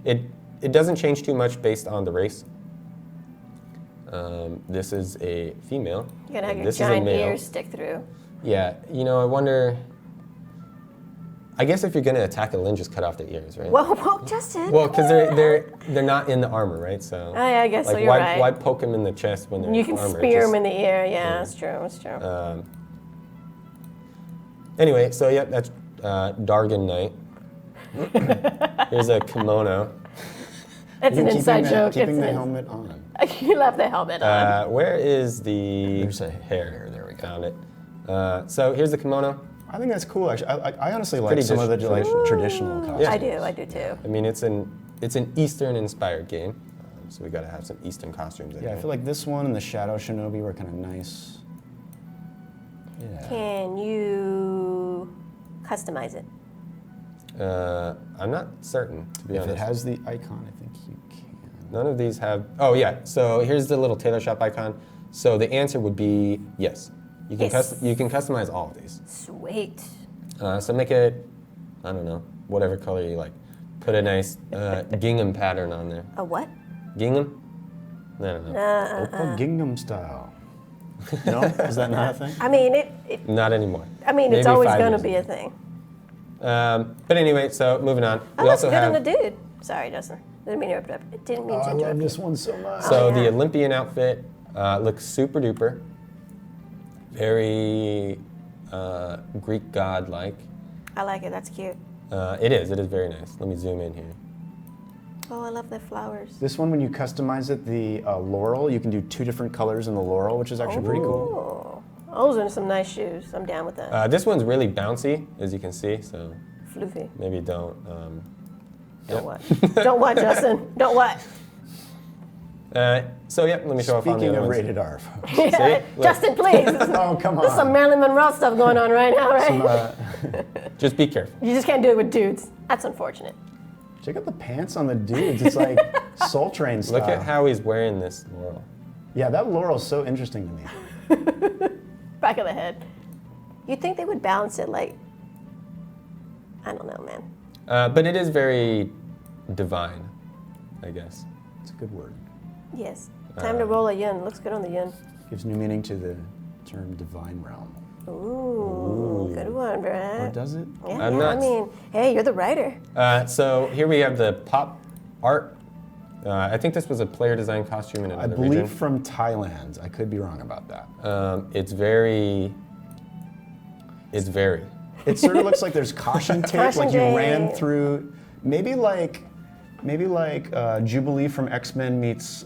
It doesn't change too much based on the race. This is a female. You're gonna have your this giant is a male. ears stick through. Yeah, you know, I wonder. I guess if you're gonna attack a Lin, just cut off their ears, right? Whoa, Justin. Well, because they're not in the armor, right? So. I guess like, so. You're why, right. Why poke them in the chest when they're You in can armor? spear them in the ear. Yeah, that's true. That's true. Anyway, so yeah, that's Dargan Knight. Here's a kimono. It's an inside joke. Keeping It's the an- helmet on. You left the helmet on. Where is the There's a hair? hair, there we go. Found it. So here's the kimono. I think that's cool. Actually, I honestly like Pretty some of the traditional costumes. Yeah. I do too. I mean, it's an Eastern-inspired game, so we got to have some Eastern costumes in Yeah, I here. feel like this one and the Shadow Shinobi were kind of nice. Yeah. Can you customize it? I'm not certain, to be If honest. it has the icon, I think you can. None of these have. Oh yeah. So here's the little tailor shop icon. So the answer would be yes. You can Yes. you can customize all of these. Sweet. So make it, I don't know, whatever color you like. Put a nice gingham pattern on there. A what? Gingham? I don't know. Oppa Gingham style. No? Is that not a thing? I mean, Not anymore. I mean, it's Maybe always 5 going to years be a ago. thing. But anyway, so moving on. Oh, We looks also good on have. the dude. Sorry, Justin. Didn't mean to interrupt. Didn't mean Oh, to I interrupt. love this one so much. So Oh, yeah. the Olympian outfit looks super duper. Very Greek god-like. I like it. That's cute. It is very nice. Let me zoom in here. Oh, I love the flowers. This one, when you customize it, the laurel, you can do 2 different colors in the laurel, which is actually pretty cool. Oh, those are some nice shoes. I'm down with that. This one's really bouncy, as you can see, so Floofy. maybe don't. Don't what? Don't what, Justin? Don't what? So yeah, let me show off on the Speaking other of ones. rated R, folks. See? Look. Justin, please. Oh, come There's some on. Marilyn Monroe stuff going on right now, right? Just be careful. You just can't do it with dudes. That's unfortunate. Check out the pants on the dudes. It's like Soul Train style. Look at how he's wearing this laurel. Yeah, that laurel's so interesting to me. Back of the head. You'd think they would balance it like, I don't know, man. But it is very divine, I guess. It's a good word. Yes. Time to roll a yin. Looks good on the yin. Gives new meaning to the term divine realm. Ooh, good one, Or Brad. does it? Yeah, I'm I not- mean, hey, you're the writer. So here we have the pop art. I think this was a player design costume in I another believe region. from Thailand. I could be wrong about that. It's very. It sort of looks like there's caution tape, Caution like you ran tape. through. Maybe like Jubilee from X-Men meets.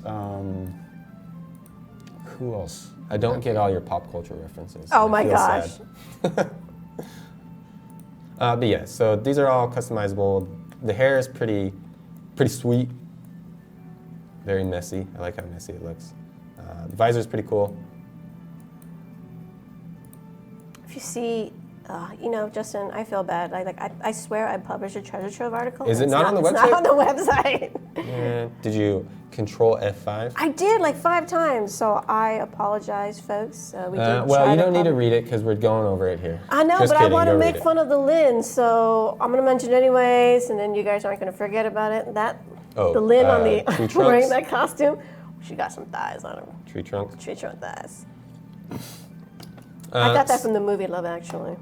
Who else? I don't get all your pop culture references. Oh I my feel gosh. sad. But yeah, so these are all customizable. The hair is pretty sweet. Very messy. I like how messy it looks. The visor is pretty cool. If you see, Justin, I feel bad. I swear I published a treasure trove article. Is and it not on the It's website? not on the website. Yeah. Did you Control F5? I did like 5 times, so I apologize, folks. We did Well, try you don't need to pub- read it because we're going over it here. I know, Just but kidding, I want go to read make it. fun of the Lynn, so I'm going to mention it anyways, and then you guys aren't going to forget about it. Oh, The Lynn on tree the trunks. wearing that costume, she got some thighs on her. Tree trunk. Tree trunk thighs. I got that from the movie Love Actually.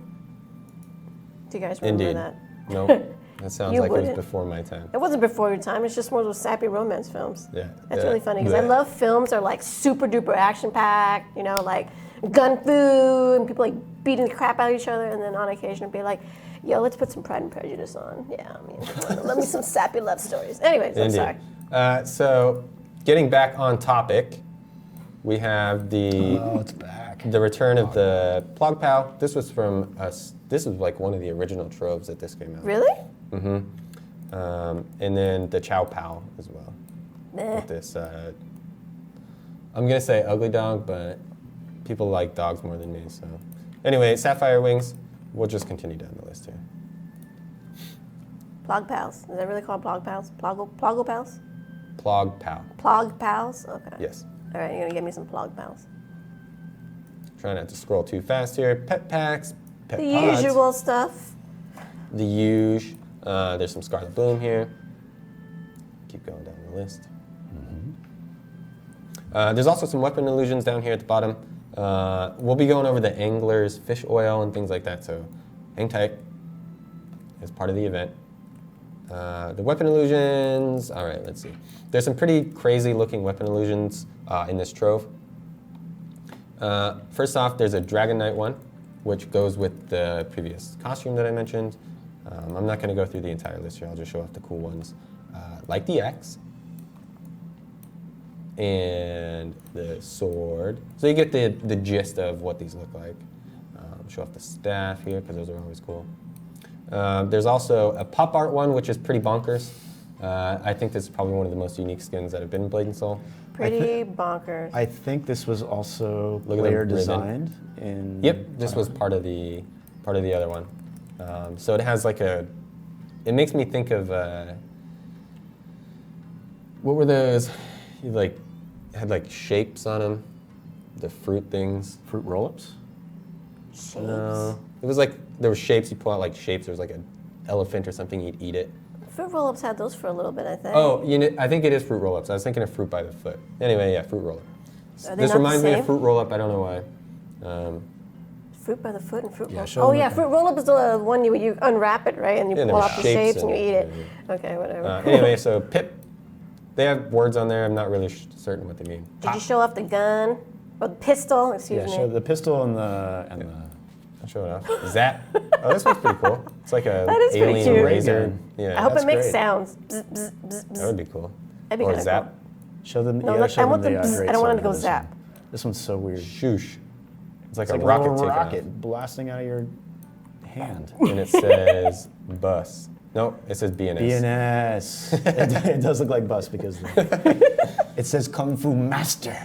Do you guys remember Indeed. that? Nope. That sounds You like it was wouldn't. before my time. It wasn't before your time. It's just one of those sappy romance films. Yeah. That's Yeah. really funny because I Yeah. love films that are like super duper action packed, like gun fu and people like beating the crap out of each other, and then on occasion it'd be like, yo, let's put some Pride and Prejudice on. Yeah, I mean, love me some sappy love stories. Anyways, I'm Indeed. sorry. So, getting back on topic, we have Oh, it's back. the return of the Plog Pal. This was from us. This was like one of the original troves that this came out. Really? And then the Chow Pal as well. Nah. With this, I'm gonna say ugly dog, but people like dogs more than me. So, anyway, Sapphire Wings. We'll just continue down the list here. Plog Pals. Is that really called Plog Pals? Ploggo Pals? Plog Pal. Plog Pals? Okay. Yes. All right, you're going to give me some Plog Pals. Try not to scroll too fast here. Pet packs. Pet The pods. usual stuff. The huge. There's some Scarlet Bloom here. Keep going down the list. There's also some weapon illusions down here at the bottom. We'll be going over the angler's fish oil and things like that, so hang tight as part of the event. The weapon illusions, all right, let's see. There's some pretty crazy looking weapon illusions in this trove. First off, there's a Dragon Knight one, which goes with the previous costume that I mentioned. I'm not going to go through the entire list here. I'll just show off the cool ones, like the X. and the sword. So you get the gist of what these look like. Show off the staff here, because those are always cool. There's also a pop art one, which is pretty bonkers. I think this is probably one of the most unique skins that have been in Blade and Soul. Pretty bonkers. I think this was also Look at the player ribbon. designed in. Yep, this was part of the other one. So it has like it makes me think of, what were those? You had like shapes on them, the fruit things. Fruit roll-ups. Shapes. No, it was like there were shapes. You pull out like shapes. There was like an elephant or something. You'd eat it. Fruit roll-ups had those for a little bit, I think. Oh, I think it is fruit roll-ups. I was thinking of fruit by the foot. Anyway, yeah, fruit roll-up. Are they This not the reminds me same? of fruit roll-up. I don't know why. Fruit by the foot and fruit Yeah, roll-up. show Oh them yeah, the- fruit roll-up is the one you unwrap it, right? And you Yeah, pull there out were the shapes shapes and you in eat it. it. Okay, whatever. Anyway, so Pip, they have words on there. I'm not really certain what they mean. Did you show off the gun? Or the pistol, excuse Yeah, me. show the pistol and the I'll show it off. Zap. Oh, this one's pretty cool. It's like a That is pretty alien cute. razor. I Yeah, hope that's it makes great. sounds. Bzz, bzz, bzz, that bzz. would be cool. That'd be Or kinda zap. show them. No, yeah, look, show I them want the the bzz, great I don't want it to sword go of this zap. one. This one's so weird. Shoosh. It's like It's a like rocket little taking rocket blasting out of your hand. off. And it says bus. No, it says BNS. BNS. It does look like bus because it says Kung Fu Master.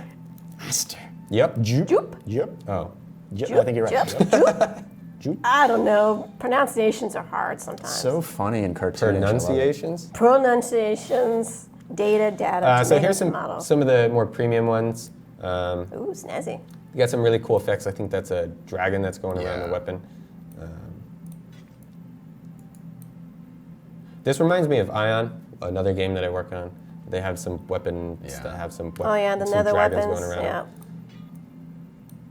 Master. Yep. Jupe. Jupe? Yep. Oh. Yep. Jupe, I think you're right. jupe, Yep. Jupe. I don't know. Pronunciations are hard sometimes. So funny and cartoonish. I love it. Pronunciations. Pronunciations, data, So here's tomatoes, tomato. some of the more premium ones. Ooh, snazzy. You got some really cool effects. I think that's a dragon that's going around Yeah. the weapon. This reminds me of Ion, another game that I work on. They have some weapons Yeah. that have some, Oh yeah, the some nether dragons weapons. going around. Yeah,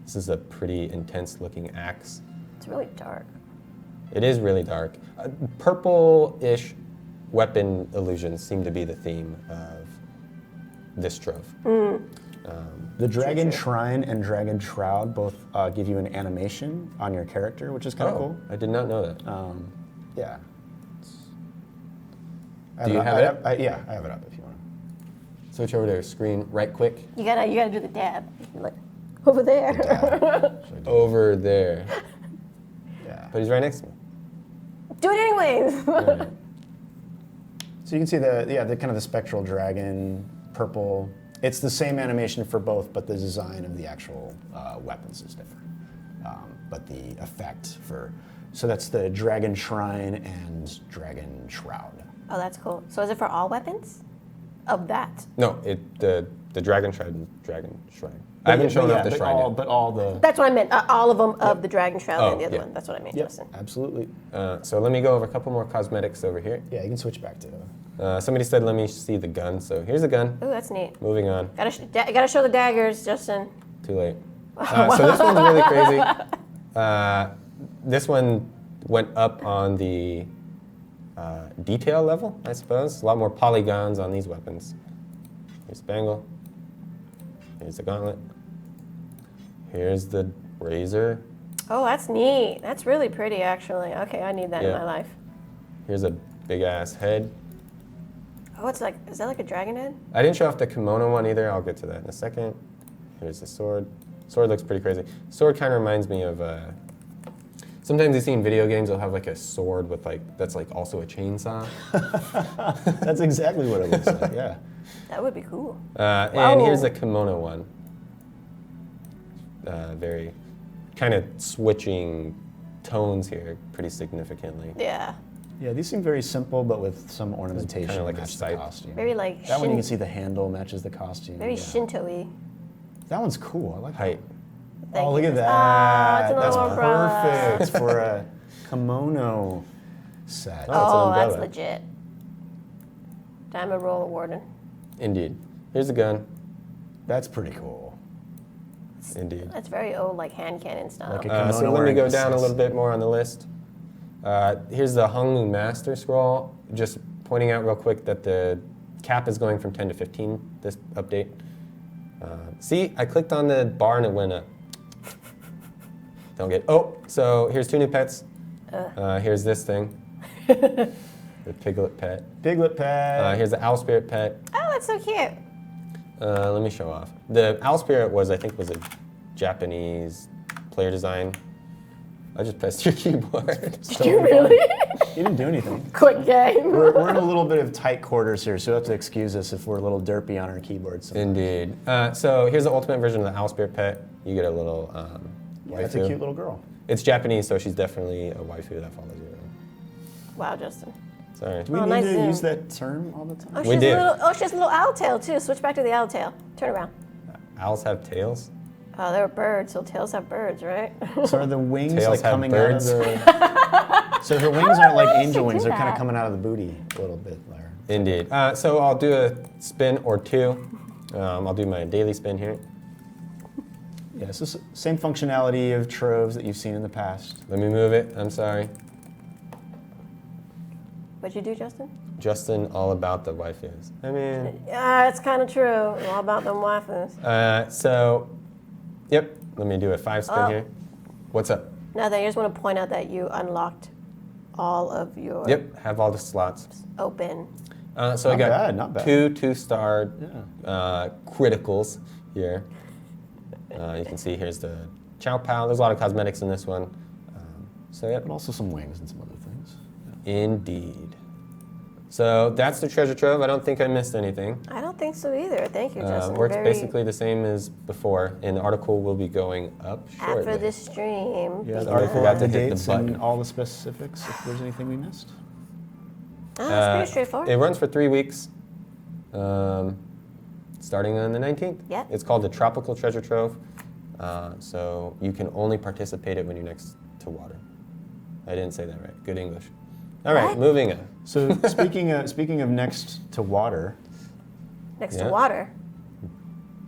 This is a pretty intense looking axe. it's really dark. It is really dark. Purple-ish weapon illusions seem to be the theme of this Trove. The Dragon True. Shrine and Dragon Shroud both give you an animation on your character, which is kind of cool. I did not know that. Yeah. Do you have it up? Yeah, I have it up if you want. Switch over to screen right quick. You gotta do the dab. Like over there. Over there. Yeah. But he's right next to me. Do it anyways. So you can see the kind of the spectral dragon, purple. It's the same animation for both, but the design of the actual weapons is different. But the effect so that's the Dragon Shrine and Dragon Shroud. Oh, that's cool. So is it for all weapons? Of that. No, the Dragon Shrine. I haven't shown off the but shrine yet. But all the. That's what I meant. All of them of the Dragon Shroud Oh, and the other yeah. one. That's what I meant, Yep, Justin. absolutely. So let me go over a couple more cosmetics over here. Yeah, you can switch back to. Somebody said let me see the gun. So here's the gun. Ooh, that's neat. Moving on. Gotta show the daggers, Justin. Too late. So this one's really crazy. This one went up on the detail level, I suppose. A lot more polygons on these weapons. Here's Spangle. Here's the gauntlet. Here's the razor. Oh, that's neat. That's really pretty, actually. Okay, I need that in Yeah. my life. Here's a big ass head. Oh, it's like, is that like a dragon head? I didn't show off the kimono one either. I'll get to that in a second. Here's the sword. Sword looks pretty crazy. Sword kind of reminds me of. Sometimes you see in video games they'll have like a sword with that's like also a chainsaw. That's exactly what it looks like. Yeah. That would be cool. And here's the kimono one. Very kind of switching tones here pretty significantly. Yeah. Yeah, these seem very simple, but with some ornamentation kinda like to a match the sight. costume. Very like That one you can see the handle matches the costume. very yeah. Shinto-y. That one's cool. I like Height. Thank Oh, look you. at that. Oh, it's an That's umbrella. perfect for a kimono set. Oh, it's an Oh, that's umbrella. legit. Diamond roll awarded. Indeed. Here's the gun. That's pretty cool. Indeed. That's very old, like hand cannon style. Like a- So Kimono let me wearing go down a assist. little bit more on the list. Here's the Hongmu Master Scroll. Just pointing out real quick that the cap is going from 10 to 15 this update. See, I clicked on the bar and it went up. Don't get. Oh, so here's two new pets. Here's this thing, the piglet pet. Piglet pet. Here's the owl spirit pet. Oh, that's so cute. Let me show off. The Owl Spirit was a Japanese player design. I just pressed your keyboard. Did you really? You didn't do anything. Quick game. We're in a little bit of tight quarters here, so you'll have to excuse us if we're a little derpy on our keyboards. Indeed. So here's the ultimate version of the Owl Spirit pet. You get a little waifu. That's a cute little girl. It's Japanese, so she's definitely a waifu that follows you around. Wow, Justin. Sorry. Do we Oh, need nice to zoom. use that term all the time? Oh, We did. she has a little owl tail too. Switch back to the owl tail. Turn around. Owls have tails? Oh, they're birds, so tails have birds, right? So are the wings Tails like have coming birds. out of the... So her wings aren't like know angel you wings, do they're kind of that. coming out of the booty a little bit there. Indeed. So I'll do a spin or two. I'll do my daily spin here. Yeah, so same functionality of Troves that you've seen in the past. Let me move it. I'm sorry. What'd you do, Justin? Justin, all about the waifus. I mean, Yeah, it's kind of true. All about them waifus. so, yep. Let me do a 5 spin Oh. here. What's up? Nothing. I just want to point out that you unlocked all of your Yep, have all the slots. open. So I Not got bad, not bad. two-star criticals here. You can see here's the Chow Pal. There's a lot of cosmetics in this one. So yep, But also some wings and some other things. indeed. So that's the treasure trove. I don't think I missed anything. I don't think so either. Thank you, Justin. Works Very- basically the same as before, and the article will be going up shortly. after this stream. Yeah, the Sorry, I article forgot with the to hit the dates and button. all the specifics, if there's anything we missed. Oh, that's pretty straightforward. It runs for 3 weeks, starting on the 19th. Yep. It's called the Tropical Treasure Trove, so you can only participate it when you're next to water. I didn't say that right. Good English. All right, What? moving on. So speaking of next to water, Next Yeah. to water.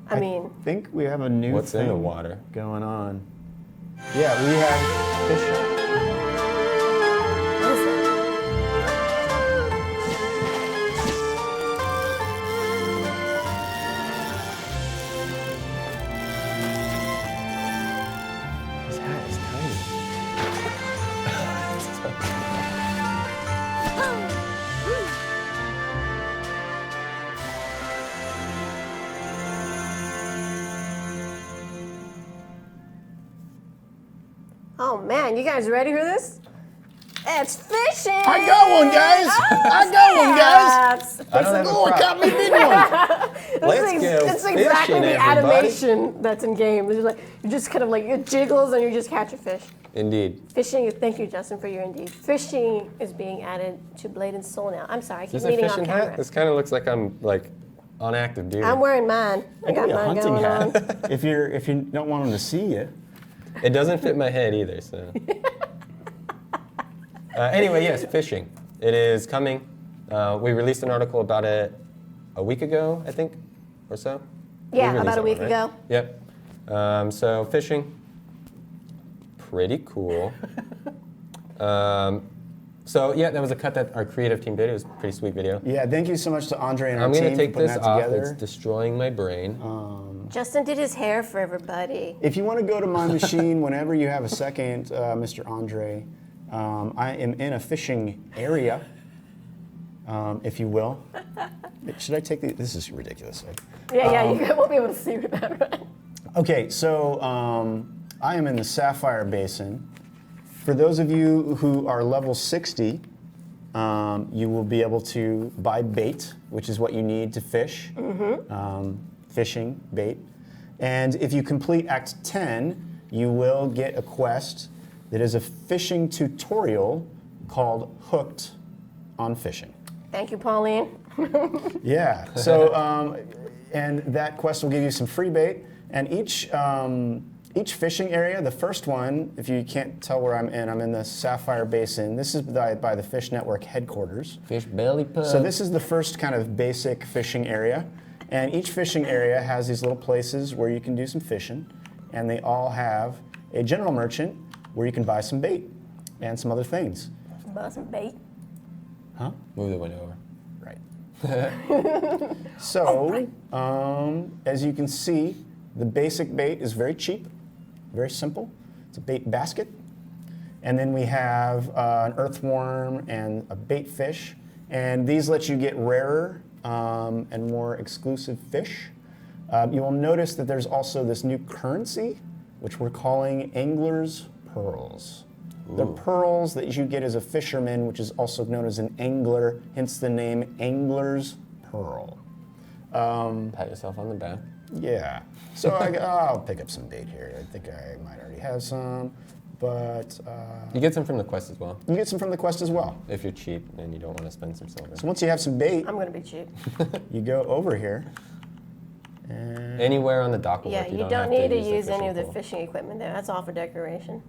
I mean, I think we have a new What's thing in the water? going on. Yeah, we have fish. what is it? This hat is tiny. Oh man, you guys ready for this? It's fishing! I got one, guys! I got one, guys! That's, I don't have a Oh, I prop. got me big one! Let's go it's exactly fishing, the everybody. animation that's in game. It's like you just kind of like it jiggles and you just catch a fish. Indeed. Fishing. Thank you, Justin, for your indeed. Fishing is being added to Blade and Soul now. I'm sorry, I keep Is this a leading off fishing camera. hat? This kind of looks like I'm like on active duty. I'm wearing mine. I got Maybe a mine hunting going on. hat. If you don't want them to see you. It doesn't fit my head either, so. Anyway, yes, fishing. It is coming. We released an article about it a week ago, I think, or so. We Yeah, released about a that week one, right? ago. Yep. So fishing, pretty cool. So yeah, that was a cut that our creative team did. It was a pretty sweet video. Yeah, thank you so much to Andre and our I'm team gonna take for putting this that off. together. It's destroying my brain. Justin did his hair for everybody. If you want to go to my machine whenever you have a second, Mr. Andre, I am in a fishing area, if you will. Should I take the? This is ridiculous. Yeah, you won't be able to see with that, right? Okay, so I am in the Sapphire Basin. For those of you who are level 60, you will be able to buy bait, which is what you need to fish. Fishing bait. And if you complete Act 10, you will get a quest that is a fishing tutorial called Hooked on Fishing. Thank you, Pauline. Yeah. So, and that quest will give you some free bait. And each fishing area, the first one, if you can't tell where I'm in the Sapphire Basin. This is by the Fish Network headquarters. Fish belly pub. So this is the first kind of basic fishing area. And each fishing area has these little places where you can do some fishing. And they all have a general merchant where you can buy some bait and some other things. Buy some bait. Huh? Move the window over. Right. So, as you can see, the basic bait is very cheap, very simple. It's a bait basket. And then we have an earthworm and a bait fish. And these let you get rarer and more exclusive fish. You will notice that there's also this new currency, which we're calling Angler's Pearls. The pearls that you get as a fisherman, which is also known as an angler, hence the name Angler's Pearl. Pat yourself on the back. Yeah. So I'll pick up some bait here. I think I might already have some, but... You get some from the quest as well. You get some from the quest as well. If you're cheap and you don't want to spend some silver. So once you have some bait, I'm going to be cheap. you go over here. And Anywhere on the dock will Yeah, work. you don't have need to the use any of the fishing pole. fishing equipment there. That's all for decoration.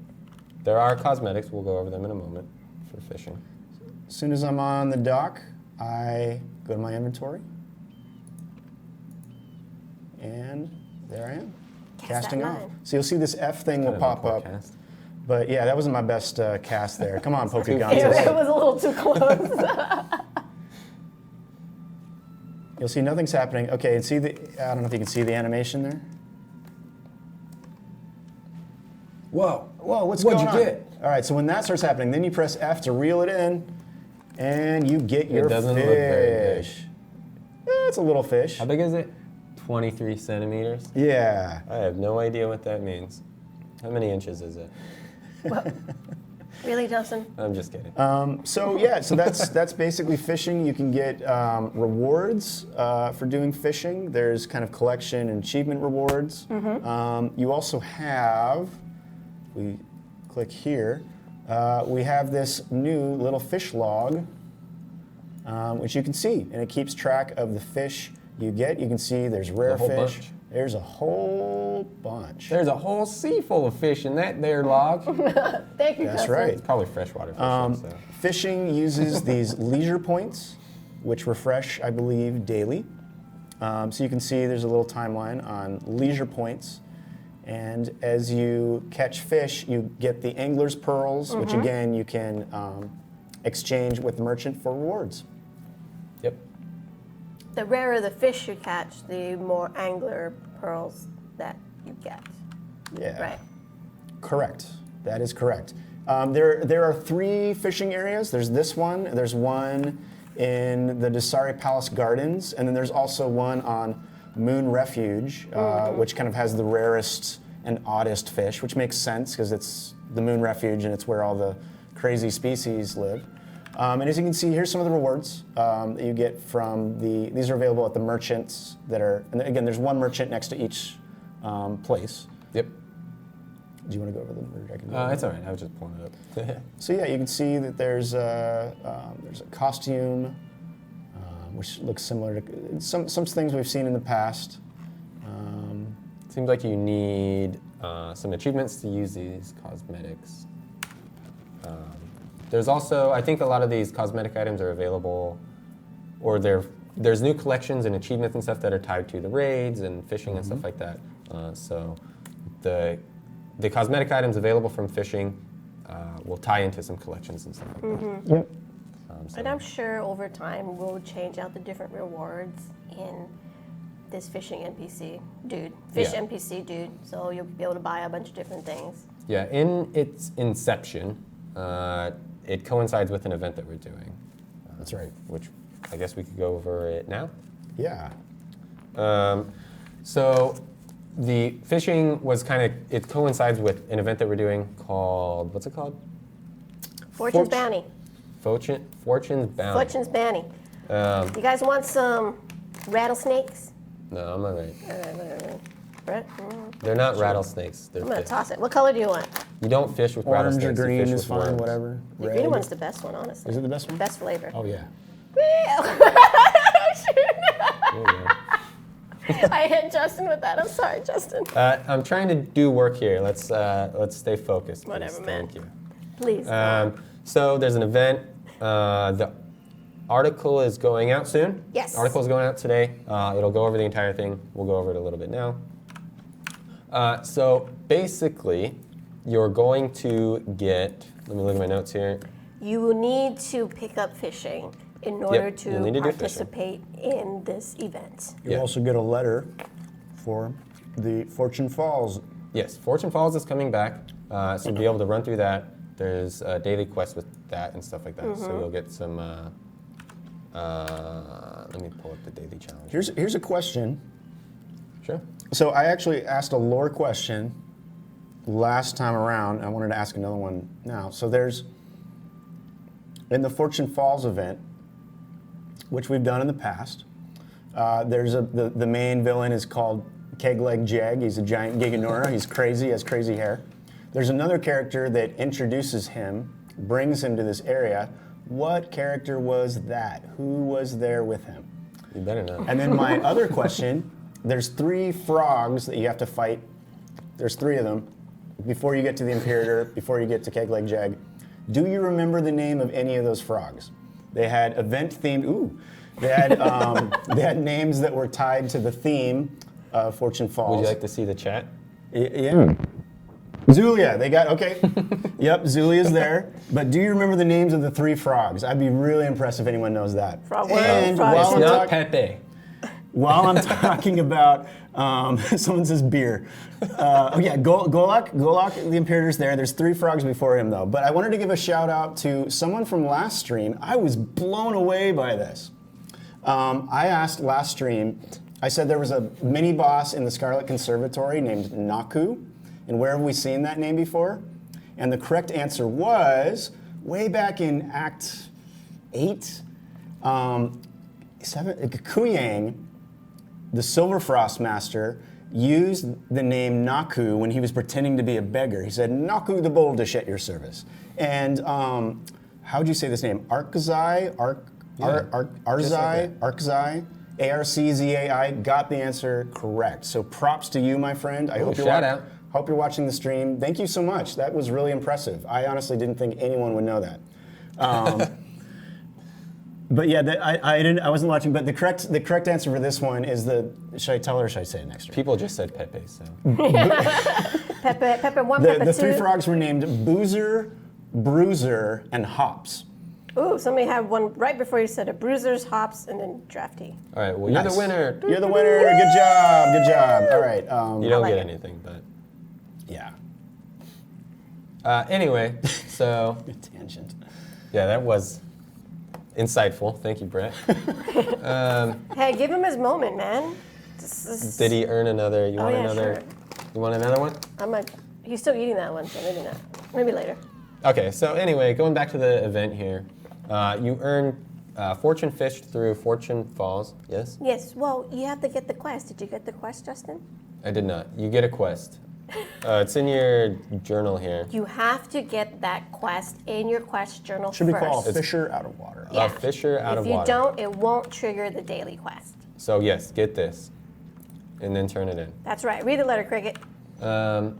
There are cosmetics. We'll go over them in a moment for fishing. as soon as I'm on the dock, I go to my inventory. And there I am, casting that off. line. So you'll see this F thing will Kind of a pop poor up. cast. But yeah, that wasn't my best cast there. Come on, It Pokegonzas. was a little too close. You'll see nothing's happening. Okay, and see the, I don't know if you can see the animation there. Whoa. Whoa, what's What'd going you on? get? All right, so when that starts happening, then you press F to reel it in, and you get your doesn't fish. look very big. It's a little fish. How big is it? 23 centimeters? Yeah. I have no idea what that means. How many inches is it? Really, Justin? I'm just kidding. So yeah, so that's basically fishing. You can get rewards for doing fishing. There's kind of collection and achievement rewards. You also have, if we click here, we have this new little fish log, which you can see, and it keeps track of the fish you get. You can see there's rare whole fish. bunch. There's a whole bunch. There's a whole sea full of fish in that there log. Thank you, That's Justin. right. It's probably freshwater fishing. So. Fishing uses these leisure points, which refresh, I believe, daily. So you can see there's a little timeline on leisure points. And as you catch fish, you get the angler's pearls, which again, you can exchange with the merchant for rewards. Yep. The rarer the fish you catch, the more angler pearls that you get. Yeah. Right. Correct. That is correct. There are 3 fishing areas. There's this one. There's one in the Desari Palace Gardens, and then there's also one on Moon Refuge, which kind of has the rarest and oddest fish, which makes sense because it's the Moon Refuge and it's where all the crazy species live. And as you can see, here's some of the rewards that you get from these are available at the merchants that are, and again, there's one merchant next to each place. Yep. Do you want to go over them? Or I can go It's all right. I was just pulling it up. So yeah, you can see that there's a costume, which looks similar to some things we've seen in the past. Seems like you need some achievements to use these cosmetics. There's also, I think a lot of these cosmetic items are available, or there's new collections and achievements and stuff that are tied to the raids and fishing and stuff like that. So the cosmetic items available from fishing will tie into some collections and stuff like that. Yep. And I'm sure over time we'll change out the different rewards in this fishing NPC dude. Yeah. NPC dude. So you'll be able to buy a bunch of different things. Yeah, in its inception, it coincides with an event that we're doing. That's right. Which I guess we could go over it now. Yeah. So the fishing was it coincides with an event that we're doing called, what's it called? Fortune's Bounty. Fortune's Bounty. Fortune's Bounty. You guys want some rattlesnakes? No, I'm all right. Brett? They're not rattlesnakes. They're I'm going to fish. toss it. What color do you want? You don't fish with Orange or rattlesnakes. you green fish is with fine, worms. whatever. The Red. green one's the best one, honestly. Is it the best one? Best flavor. Oh yeah. There you go. I hit Justin with that. I'm sorry, Justin. I'm trying to do work here. Let's stay focused. Please. Whatever, man. Thank you. Please. So there's an event. The article is going out soon. Yes. The article is going out today. It'll go over the entire thing. We'll go over it a little bit now. So basically, you're going to get, let me look at my notes here. You will need to pick up fishing in order you'll need to to do fishing. participate in this event. You Yeah. also get a letter for the Fortune Falls. Yes, Fortune Falls is coming back, so you'll be able to run through that. There's a daily quest with that and stuff like that. So you'll get some, let me pull up the daily challenge. Here's a question. Sure. So I actually asked a lore question last time around. I wanted to ask another one now. So there's, in the Fortune Falls event, which we've done in the past, there's the main villain is called Kegleg Jeg. He's a giant Giganora. He's crazy, has crazy hair. There's another character that introduces him, brings him to this area. What character was that? Who was there with him? You better know. And then my other question, there's 3 frogs that you have to fight. There's 3 of them before you get to the Imperator, before you get to Kegleg Jeg. Do you remember the name of any of those frogs? They had event-themed, they had names that were tied to the theme of Fortune Falls. Would you like to see the chat? Yeah. Zulia, they got, okay. Yep, Zulia's there. But do you remember the names of the 3 frogs? I'd be really impressed if anyone knows that. Frog And frog. while It's I'm not talking- Pepe. While I'm talking about, someone says beer. Golak, the Imperator's there. There's 3 frogs before him, though. But I wanted to give a shout out to someone from last stream. I was blown away by this. I asked last stream, I said there was a mini boss in the Scarlet Conservatory named Naku. And where have we seen that name before? And the correct answer was, way back in Act 8, Kuyang, the Silver Frost Master, used the name Naku when he was pretending to be a beggar. He said, Naku the Boldish at your service. And how would you say this name? Arkzai? Arkzai? A-R-C-Z-A-I got the answer correct. So props to you, my friend. I hope you're watching the stream. Thank you so much. That was really impressive. I honestly didn't think anyone would know that. But yeah, I wasn't watching. But the correct answer for this one is should I tell her or should I say it next? People just said Pepe, so. Pepe 1, Pepe 2. The 3 frogs were named Boozer, Bruiser, and Hops. Ooh, somebody had one right before you said it. Bruisers, Hops, and then Drafty. All right, well, you're the winner. You're the winner. Good job. Good job. All right. You don't like get it. anything, but. Yeah. Anyway, so. Tangent. Yeah, that was insightful. Thank you, Brett. Hey, give him his moment, man. Did he earn another? You want yeah, another? sure. You want another one? He's still eating that one, so maybe not. Maybe later. Okay, so anyway, going back to the event here, you earn Fortune Fish through Fortune Falls, yes? Yes, well, you have to get the quest. Did you get the quest, Justin? I did not. You get a quest. It's in your journal here. You have to get that quest in your quest journal Should be first. called Fisher Out of Water. Yeah. A fisher out of water. If you don't, it won't trigger the daily quest. So yes, get this, and then turn it in. That's right. Read the letter, Cricket. And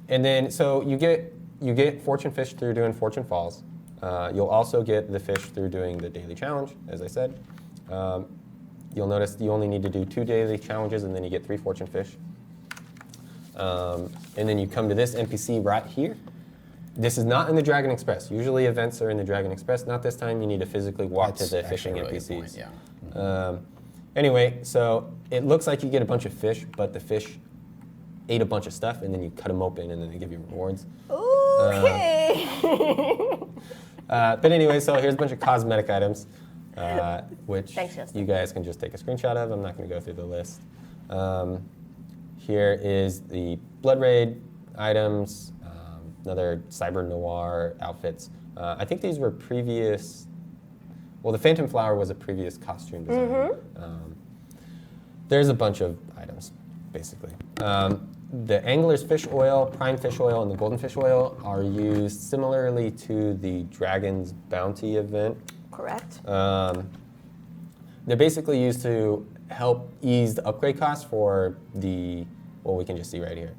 then, so you get Fortune Fish through doing Fortune Falls. You'll also get the fish through doing the daily challenge, as I said. You'll notice you only need to do 2 daily challenges, and then you get 3 Fortune Fish. And then you come to this NPC right here. This is not in the Dragon Express. Usually events are in the Dragon Express. Not this time. You need to physically walk to the fishing really NPCs. the point, Anyway, so it looks like you get a bunch of fish, but the fish ate a bunch of stuff, and then you cut them open, and then they give you rewards. Okay. But anyway, so here's a bunch of cosmetic items, which Thanks, Justin. you guys can just take a screenshot of. I'm not going to go through the list. Here is the Blood Raid items, another Cyber Noir outfits. I think these were previous. Well, the Phantom Flower was a previous costume design. Mm-hmm. There's a bunch of items, basically. The Angler's Fish Oil, Prime Fish Oil, and the Golden Fish Oil are used similarly to the Dragon's Bounty event. Correct. They're basically used to help ease the upgrade costs for the, well, we can just see right here.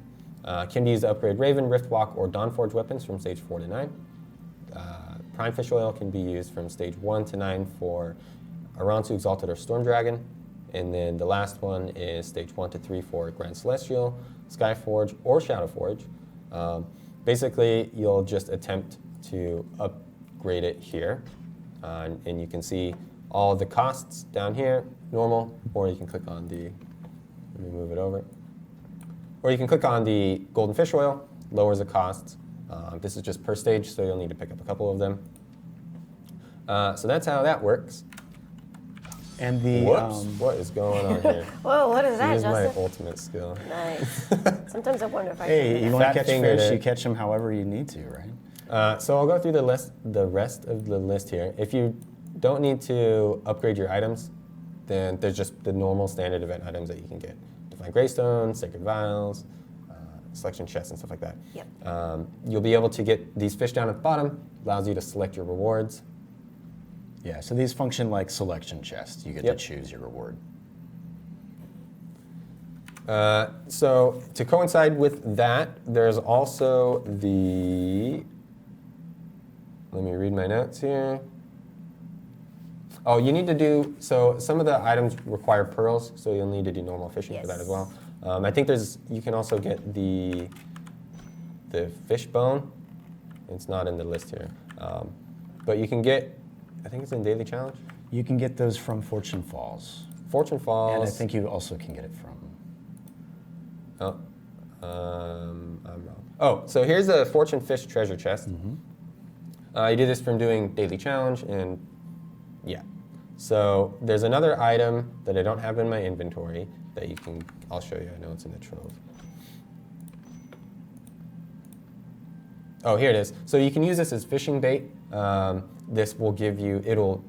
Can be used to upgrade Raven, Riftwalk, or Dawnforge weapons from stage 4 to 9. Prime Fish Oil can be used from stage 1 to 9 for Arantu Exalted or Storm Dragon. And then the last one is stage 1 to 3 for Grand Celestial, Skyforge, or Shadowforge. Basically, you'll just attempt to upgrade it here. And you can see all the costs down here, normal, or you can click on the, let me move it over. Or you can click on the Golden Fish Oil, lowers the costs. This is just per stage, so you'll need to pick up a couple of them. So that's how that works. And the Whoops! What is going on here? Whoa, what is that, Here's my Justin? ultimate skill. Nice. Sometimes I wonder if I hey, should. you want to Fat catch fingered fish? it. You catch them however you need to, right? So I'll go through the rest of the list here. If you don't need to upgrade your items, then there's just the normal standard event items that you can get. Divine Greystone, Sacred Vials, selection chests and stuff like that. Yep. You'll be able to get these fish down at the bottom, allows you to select your rewards. Yeah, so these function like selection chests. You get Yep. to choose your reward. So to coincide with that, there's also the, let me read my notes here. Oh, you need to do, so some of the items require pearls, so you'll need to do normal fishing for that as well. I think you can also get the fish bone. It's not in the list here. But you can get, I think it's in Daily Challenge. You can get those from Fortune Falls. Fortune Falls. And I think you also can get it from... Oh, I'm wrong. Oh, so here's a Fortune Fish treasure chest. You do this from doing Daily Challenge, and yeah. So there's another item that I don't have in my inventory that you can, I'll show you, I know it's in the Trove. Oh, here it is. So you can use this as fishing bait. This will it'll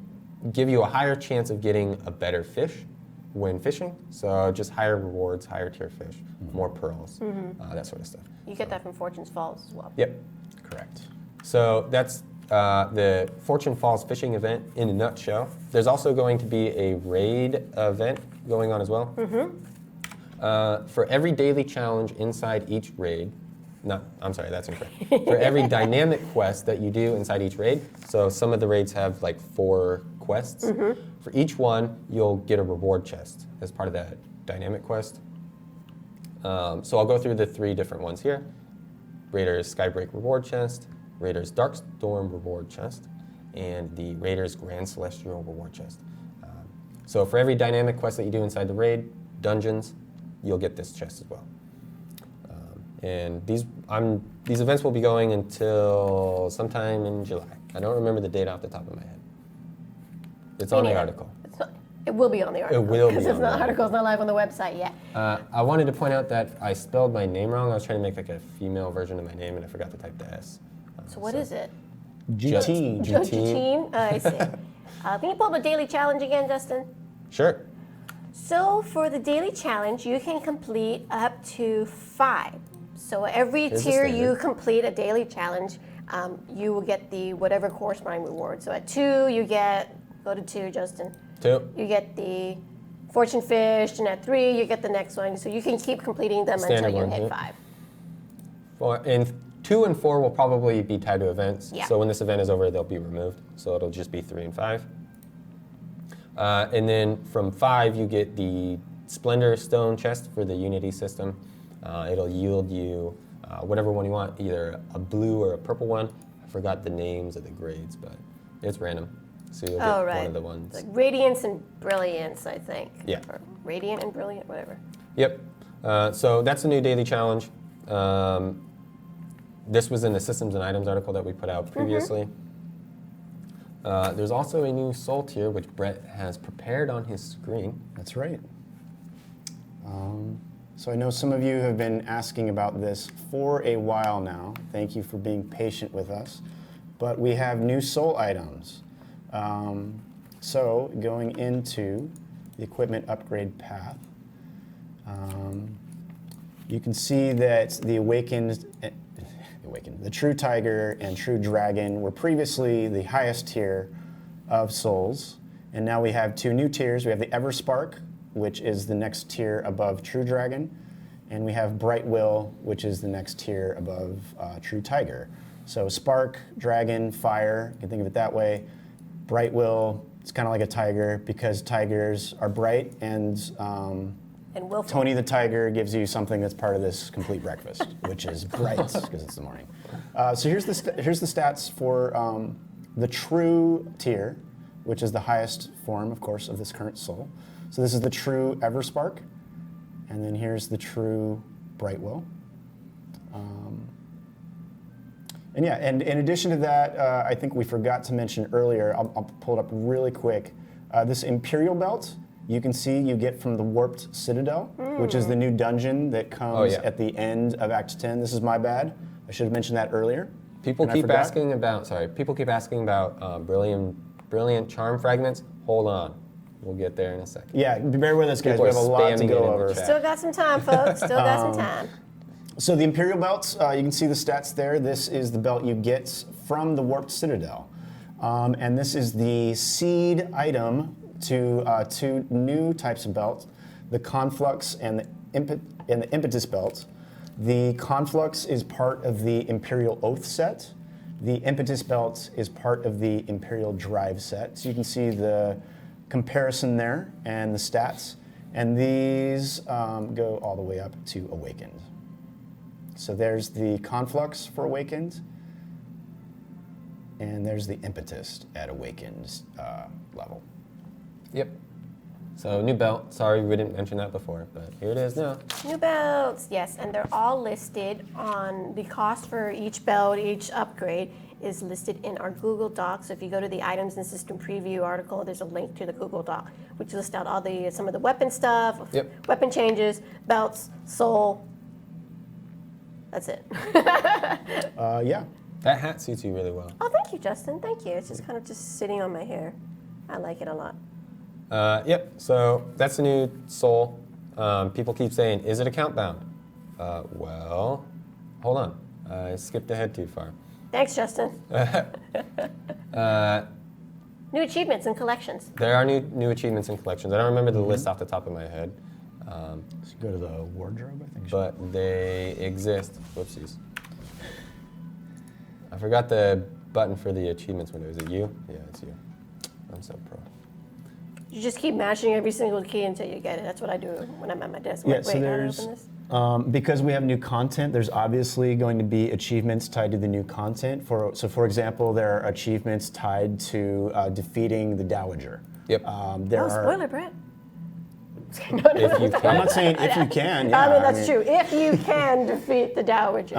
give you a higher chance of getting a better fish when fishing. So just higher rewards, higher tier fish, more pearls, that sort of stuff. You get that from Fortune's Falls as well. Yep. Correct. So that's the Fortune Falls fishing event in a nutshell. There's also going to be a raid event going on as well. For every daily challenge inside each raid, I'm sorry, that's incorrect. For every dynamic quest that you do inside each raid, so some of the raids have like 4 quests. For each one, you'll get a reward chest as part of that dynamic quest. So I'll go through the 3 different ones here. Raiders Skybreak reward chest, Raiders Darkstorm reward chest, and the Raiders Grand Celestial reward chest. So for every dynamic quest that you do inside the raid, dungeons, you'll get this chest as well. And these events will be going until sometime in July. I don't remember the date off the top of my head. It's on the article. It will be on the article. It will be because on the article's not live on the website yet. I wanted to point out that I spelled my name wrong. I was trying to make like a female version of my name, and I forgot to type the S. So what is it? GT. Jutine? I see. Can you pull up the daily challenge again, Justin? Sure. So for the daily challenge, you can complete up to 5. So every Here's the tier you standard. complete a daily challenge, you will get the whatever corresponding reward. So at 2, you get, go to 2, Justin. 2. You get the fortune fish, and at 3, you get the next one. So you can keep completing them Standard until you one, hit yeah. 5. And 2 and 4 will probably be tied to events. Yeah. So when this event is over, they'll be removed. So it'll just be 3 and 5. And then from 5, you get the Splendor Stone chest for the Unity system. It'll yield you whatever one you want, either a blue or a purple one. I forgot the names of the grades, but it's random. So you'll get one of the ones. Like Radiance and Brilliance, I think. Yeah. Or Radiant and Brilliant, whatever. Yep. So that's a new daily challenge. This was in the Systems and Items article that we put out previously. There's also a new soul tier, which Brett has prepared on his screen. That's right. So I know some of you have been asking about this for a while now. Thank you for being patient with us. But we have new soul items. So going into the equipment upgrade path, you can see that the the True Tiger and True Dragon were previously the highest tier of souls. And now we have 2 new tiers. We have the Everspark, which is the next tier above True Dragon. And we have Bright Will, which is the next tier above True Tiger. So Spark, Dragon, Fire, you can think of it that way. Bright Will, it's kind of like a tiger because tigers are bright, and willful. Tony the Tiger gives you something that's part of this complete breakfast, which is bright because it's the morning. So here's the stats for the True tier, which is the highest form, of course, of this current soul. So this is the True Everspark, and then here's the True Bright Will. And yeah, and in addition to that, I think we forgot to mention earlier, I'll pull it up really quick. This Imperial belt, you can see you get from the Warped Citadel, which is the new dungeon that comes at the end of Act 10. This is my bad. I should have mentioned that earlier. People keep asking about brilliant charm fragments. Hold on. We'll get there in a second. Yeah, bear with us, guys. People We have a lot to spamming go it in the over. chat. Still got some time, folks. Still got some time. So the Imperial belts, you can see the stats there. This is the belt you get from the Warped Citadel. And this is the seed item to two new types of belts, the Conflux and the Impetus belt. The Conflux is part of the Imperial Oath set. The Impetus belt is part of the Imperial Drive set. So you can see the comparison there and the stats. And these go all the way up to Awakened. So there's the Conflux for Awakened, and there's the Impetus at Awakened level. Yep. So new belt. Sorry we didn't mention that before, but here it is now. New belts, yes, and they're all listed on the cost for each belt, each upgrade is listed in our Google Doc. So if you go to the items and system preview article, there's a link to the Google Doc, which lists out all some of the weapon stuff, weapon changes, belts, soul. That's it. Yeah. That hat suits you really well. Oh, thank you, Justin. Thank you. It's just kind of just sitting on my hair. I like it a lot. Yep, so that's the new soul. People keep saying, is it account bound? Well, hold on. I skipped ahead too far. Thanks, Justin. New achievements and collections. There are new achievements and collections. I don't remember the list off the top of my head. Let's go to the wardrobe, I think. But they exist. Whoopsies. I forgot the button for the achievements window. Is it you? Yeah, it's you. I'm so pro. You just keep mashing every single key until you get it. That's what I do when I'm at my desk. Yeah, Wait, so how do I there's, open this? because we have new content, there's obviously going to be achievements tied to the new content. So for example, there are achievements tied to defeating the Dowager. Yep. Spoiler, Brett. If you can. I'm not saying if you can. Yeah, I mean, that's true. If you can defeat the Dowager.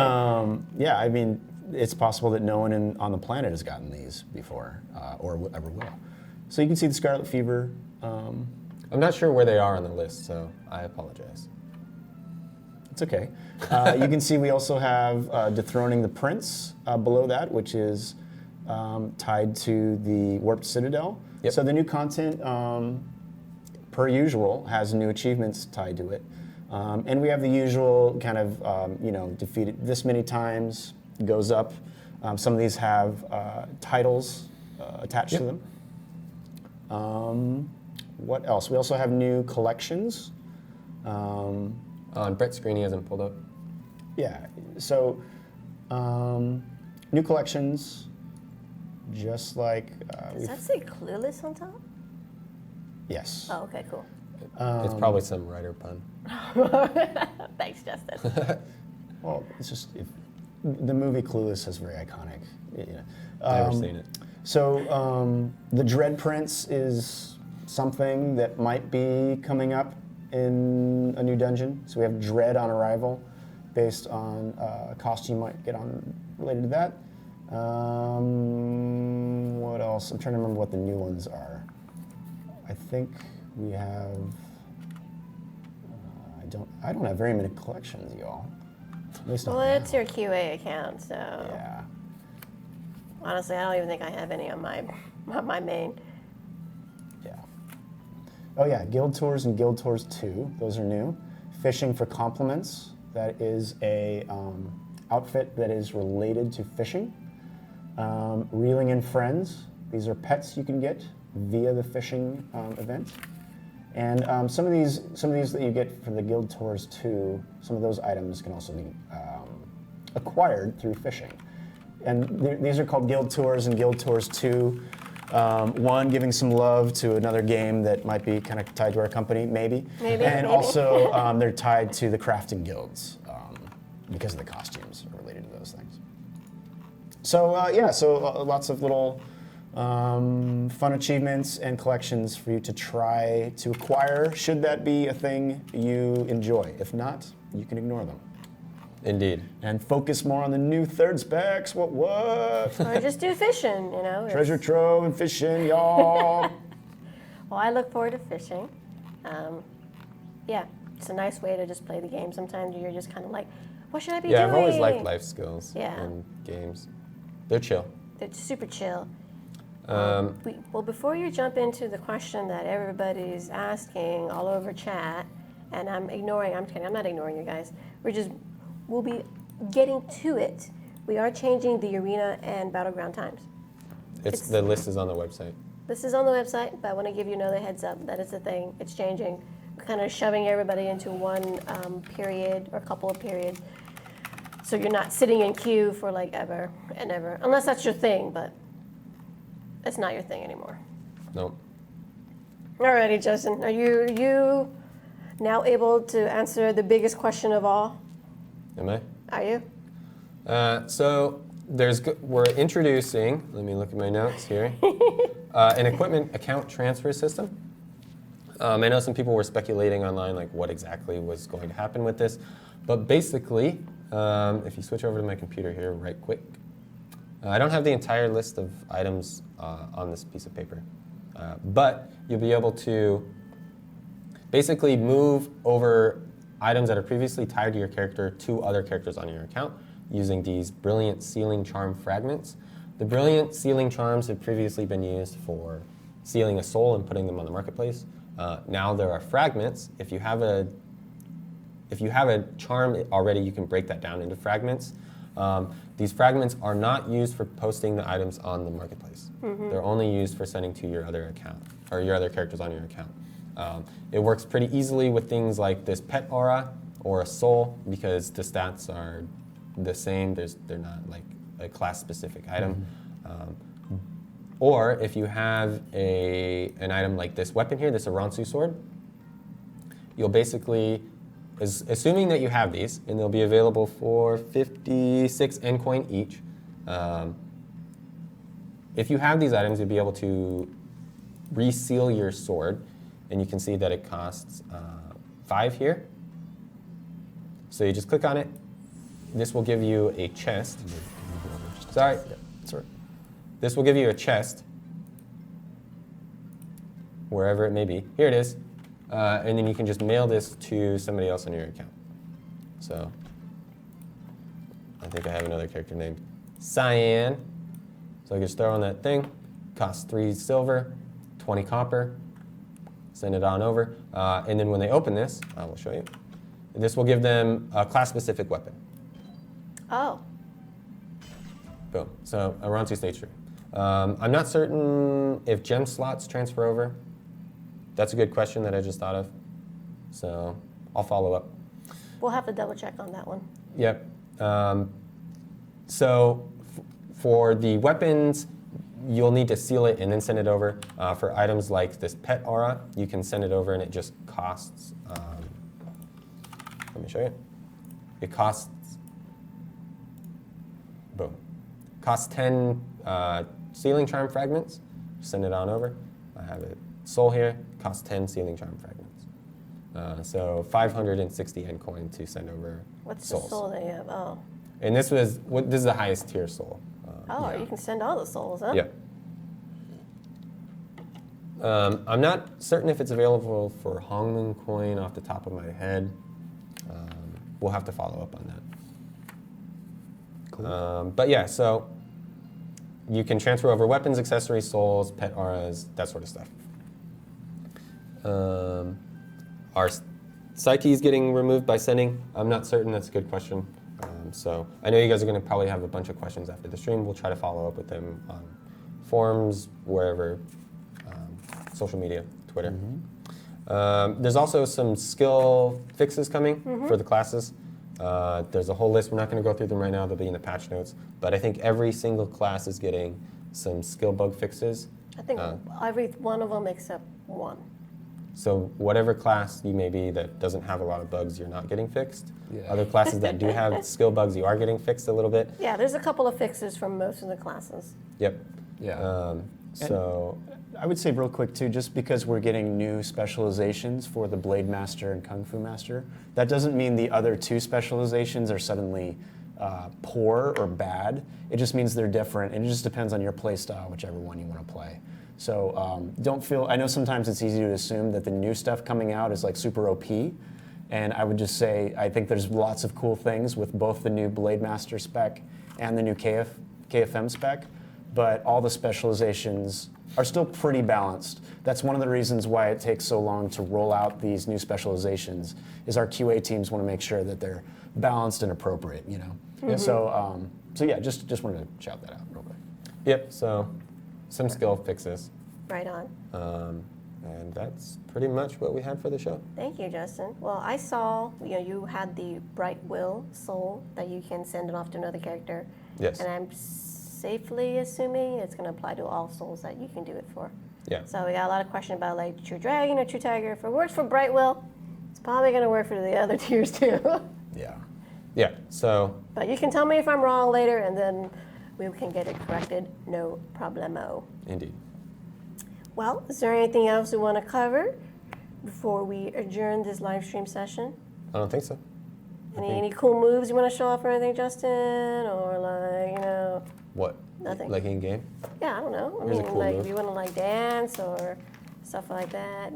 Yeah, I mean, it's possible that no one on the planet has gotten these before or ever will. So you can see the Scarlet Fever. I'm not sure where they are on the list, so I apologize. It's okay. You can see we also have Dethroning the Prince below that, which is tied to the Warped Citadel. Yep. So the new content, per usual, has new achievements tied to it. And we have the usual kind of, defeat it this many times, goes up. Some of these have titles attached to them. What else? We also have new collections. On Brett's screen, he hasn't pulled up. Yeah, so new collections, just like... Does that say Clueless on top? Yes. Oh, okay, cool. It's probably some writer pun. Thanks, Justin. Well, it's just... the movie Clueless is very iconic. Never seen it. So the Dread Prince is something that might be coming up in a new dungeon. So we have Dread on arrival, based on a costume you might get on related to that. What else? I'm trying to remember what the new ones are. I think we have. I don't have very many collections, y'all. At least not Well, now. it's your QA account, so Yeah. honestly, I don't even think I have any on my main. Yeah. Oh yeah, Guild Tours and Guild Tours 2, those are new. Fishing for Compliments, that is a outfit that is related to fishing. Reeling in Friends, these are pets you can get via the fishing event. And some of these that you get for the Guild Tours 2, some of those items can also be acquired through fishing. And these are called Guild Tours and Guild Tours 2. One, giving some love to another game that might be kind of tied to our company, maybe. And also, they're tied to the crafting guilds because of the costumes are related to those things. So, lots of little fun achievements and collections for you to try to acquire, should that be a thing you enjoy. If not, you can ignore them. Indeed. And focus more on the new third specs. What? Or just do fishing, Treasure trove and fishing, y'all. Well, I look forward to fishing. Yeah, it's a nice way to just play the game. Sometimes you're just kind of like, what should I be doing? Yeah, I've always liked life skills Yeah. in games. They're chill. They're super chill. Um, Well, before you jump into the question that everybody's asking all over chat, and I'm kidding, I'm not ignoring you guys. We'll be getting to it. We are changing the arena and battleground times. the list is on the website. This is on the website, but I want to give you another heads up that it's a thing. It's changing. We're kind of shoving everybody into one period or couple of periods. So you're not sitting in queue for like ever and ever, unless that's your thing, but it's not your thing anymore. Nope. Alrighty, Justin, are you now able to answer the biggest question of all? Am I? Are you? So we're introducing, let me look at my notes here, an equipment account transfer system. I know some people were speculating online like what exactly was going to happen with this, but basically, if you switch over to my computer here right quick, I don't have the entire list of items on this piece of paper, but you'll be able to basically move over items that are previously tied to your character to other characters on your account using these brilliant sealing charm fragments. The brilliant sealing charms have previously been used for sealing a soul and putting them on the marketplace. Now there are fragments. If you have a charm already, you can break that down into fragments. These fragments are not used for posting the items on the marketplace. Mm-hmm. They're only used for sending to your other account or your other characters on your account. It works pretty easily with things like this pet aura or a soul because the stats are the same. They're not like a class-specific item. Mm-hmm. Or if you have an item like this weapon here, this Aransu sword, you'll basically, assuming that you have these, and they'll be available for 56 N coin each. If you have these items, you'll be able to reseal your sword, and you can see that it costs 5 here. So you just click on it. This will give you a chest. Sorry. Sorry. This will give you a chest, wherever it may be. Here it is. And then you can just mail this to somebody else on your account. So I think I have another character named Cyan. So I can just throw on that thing. Costs 3 silver, 20 copper. Send it on over. And then when they open this, I will show you. This will give them a class-specific weapon. Oh. Boom. So Aransu Stage 3. I'm not certain if gem slots transfer over. That's a good question that I just thought of. So I'll follow up. We'll have to double check on that one. Yep. So for the weapons, you'll need to seal it and then send it over. For items like this pet aura, you can send it over and it just costs, let me show you. It costs, boom. Costs 10 sealing charm fragments. Send it on over. I have it. Soul here costs 10 sealing charm fragments. So 560 N coin to send over What's souls. the soul that you have? Oh. And this is the highest tier soul. Oh, you can send all the souls, huh? Yeah. I'm not certain if it's available for Hongmun coin off the top of my head. We'll have to follow up on that. Cool. But yeah, so you can transfer over weapons, accessories, souls, pet auras, that sort of stuff. Are psyches getting removed by sending? I'm not certain. That's a good question. So I know you guys are going to probably have a bunch of questions after the stream. We'll try to follow up with them on forums, wherever, social media, Twitter. Mm-hmm. There's also some skill fixes coming for the classes. There's a whole list. We're not going to go through them right now. They'll be in the patch notes. But I think every single class is getting some skill bug fixes. I think every one of them except one. So whatever class you may be that doesn't have a lot of bugs, you're not getting fixed. Yeah. Other classes that do have skill bugs, you are getting fixed a little bit. Yeah, there's a couple of fixes from most of the classes. Yep. Yeah. So I would say real quick too, just because we're getting new specializations for the Blade Master and Kung Fu Master, that doesn't mean the other 2 specializations are suddenly poor or bad. It just means they're different, and it just depends on your play style, whichever one you want to play. So don't feel, I know sometimes it's easy to assume that the new stuff coming out is like super OP. And I would just say, I think there's lots of cool things with both the new Blade Master spec and the new KFM spec, but all the specializations are still pretty balanced. That's one of the reasons why it takes so long to roll out these new specializations, is our QA teams want to make sure that they're balanced and appropriate, you know? Mm-hmm. So yeah, just wanted to shout that out real quick. Yep, so some skill fixes. Right on. And that's pretty much what we had for the show. Thank you, Justin. Well, I saw you had the Bright Will soul that you can send it off to another character. Yes. And I'm safely assuming it's going to apply to all souls that you can do it for. Yeah. So we got a lot of questions about like True Dragon or True Tiger. If it works for Bright Will, it's probably going to work for the other tiers too. Yeah. Yeah, so. But you can tell me if I'm wrong later, and then we can get it corrected. No problemo. Indeed. Well, is there anything else we want to cover before we adjourn this live stream session? I don't think so. Any cool moves you want to show off or anything, Justin? Or like, What? Nothing. Like in game? Yeah, I don't know. I Here's a mean, cool like move. if you want to like dance or stuff like that.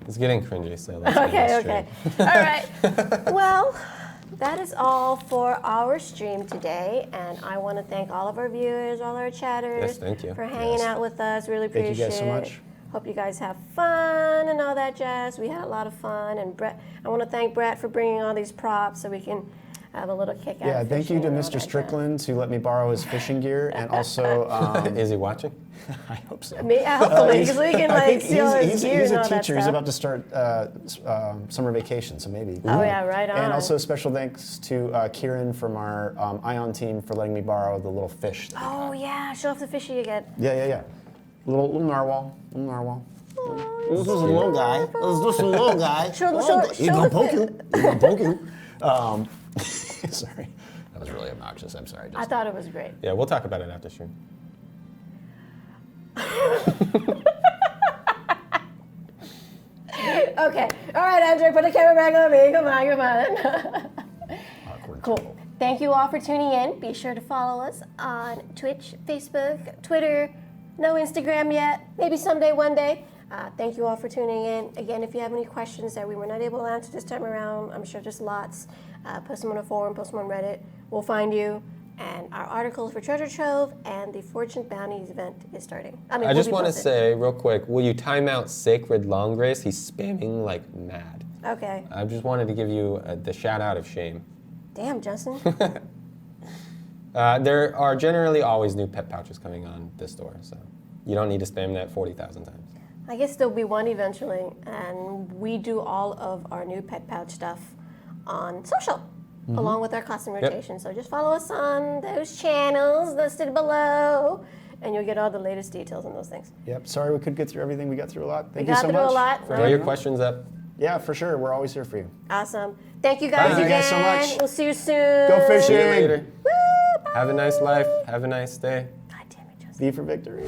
It's getting cringy, so let's end Okay, this okay. stream. All right. Well, that is all for our stream today, and I want to thank all of our viewers, all our chatters, Yes, thank you. for hanging Yes. out with us. Really Thank appreciate you guys so it. much. Hope you guys have fun and all that jazz. We had a lot of fun, and Brett, I want to thank Brett for bringing all these props so we can have a little kick out. Yeah, of thank you fishing to and all Mr. that Strickland who let me borrow his fishing gear, and also, Is he watching? I hope so. jazz. Hopefully, because we can I like think see all his he's gear and a all that teacher. He's stuff. about to start summer vacation, so maybe. Oh, yeah, right on. And also special thanks to Kieran from our Ion team for letting me borrow the little fish. Oh yeah, show off the fishy you get. Yeah. Little narwhal. Little narwhal. This is a little guy. This is just a little guy. Show He's the gonna poke you. He's gonna poke you. Sorry. That was really obnoxious. I'm sorry. I thought it was great. Yeah, we'll talk about it after stream. Okay. All right, Andrew, put the camera back on me. Come on. Awkward. Cool. Thank you all for tuning in. Be sure to follow us on Twitch, Facebook, Twitter. No Instagram yet. Maybe someday, one day. Thank you all for tuning in. Again, if you have any questions that we were not able to answer this time around, I'm sure there's lots. Post them on a forum, post them on Reddit. We'll find you. And our articles for Treasure Trove and the Fortune Bounties event is starting. I just want to say real quick, will you time out Sacred Long Grace? He's spamming like mad. Okay. I just wanted to give you the shout out of shame. Damn, Justin. There are generally always new pet pouches coming on this store, so you don't need to spam that 40,000 times. I guess there'll be one eventually, and we do all of our new pet pouch stuff on social, along with our costume rotation. So just follow us on those channels listed below, and you'll get all the latest details on those things. Yep. Sorry we couldn't get through everything. We got through a lot. Thank We you got so through much. a lot. Throw your questions up. Yeah, for sure. We're always here for you. Awesome. Thank you guys Thank you again. guys so much. We'll see you soon. Go See you fishing. later. Woo, bye. Have a nice life. Have a nice day. God damn it, Justin. V for victory.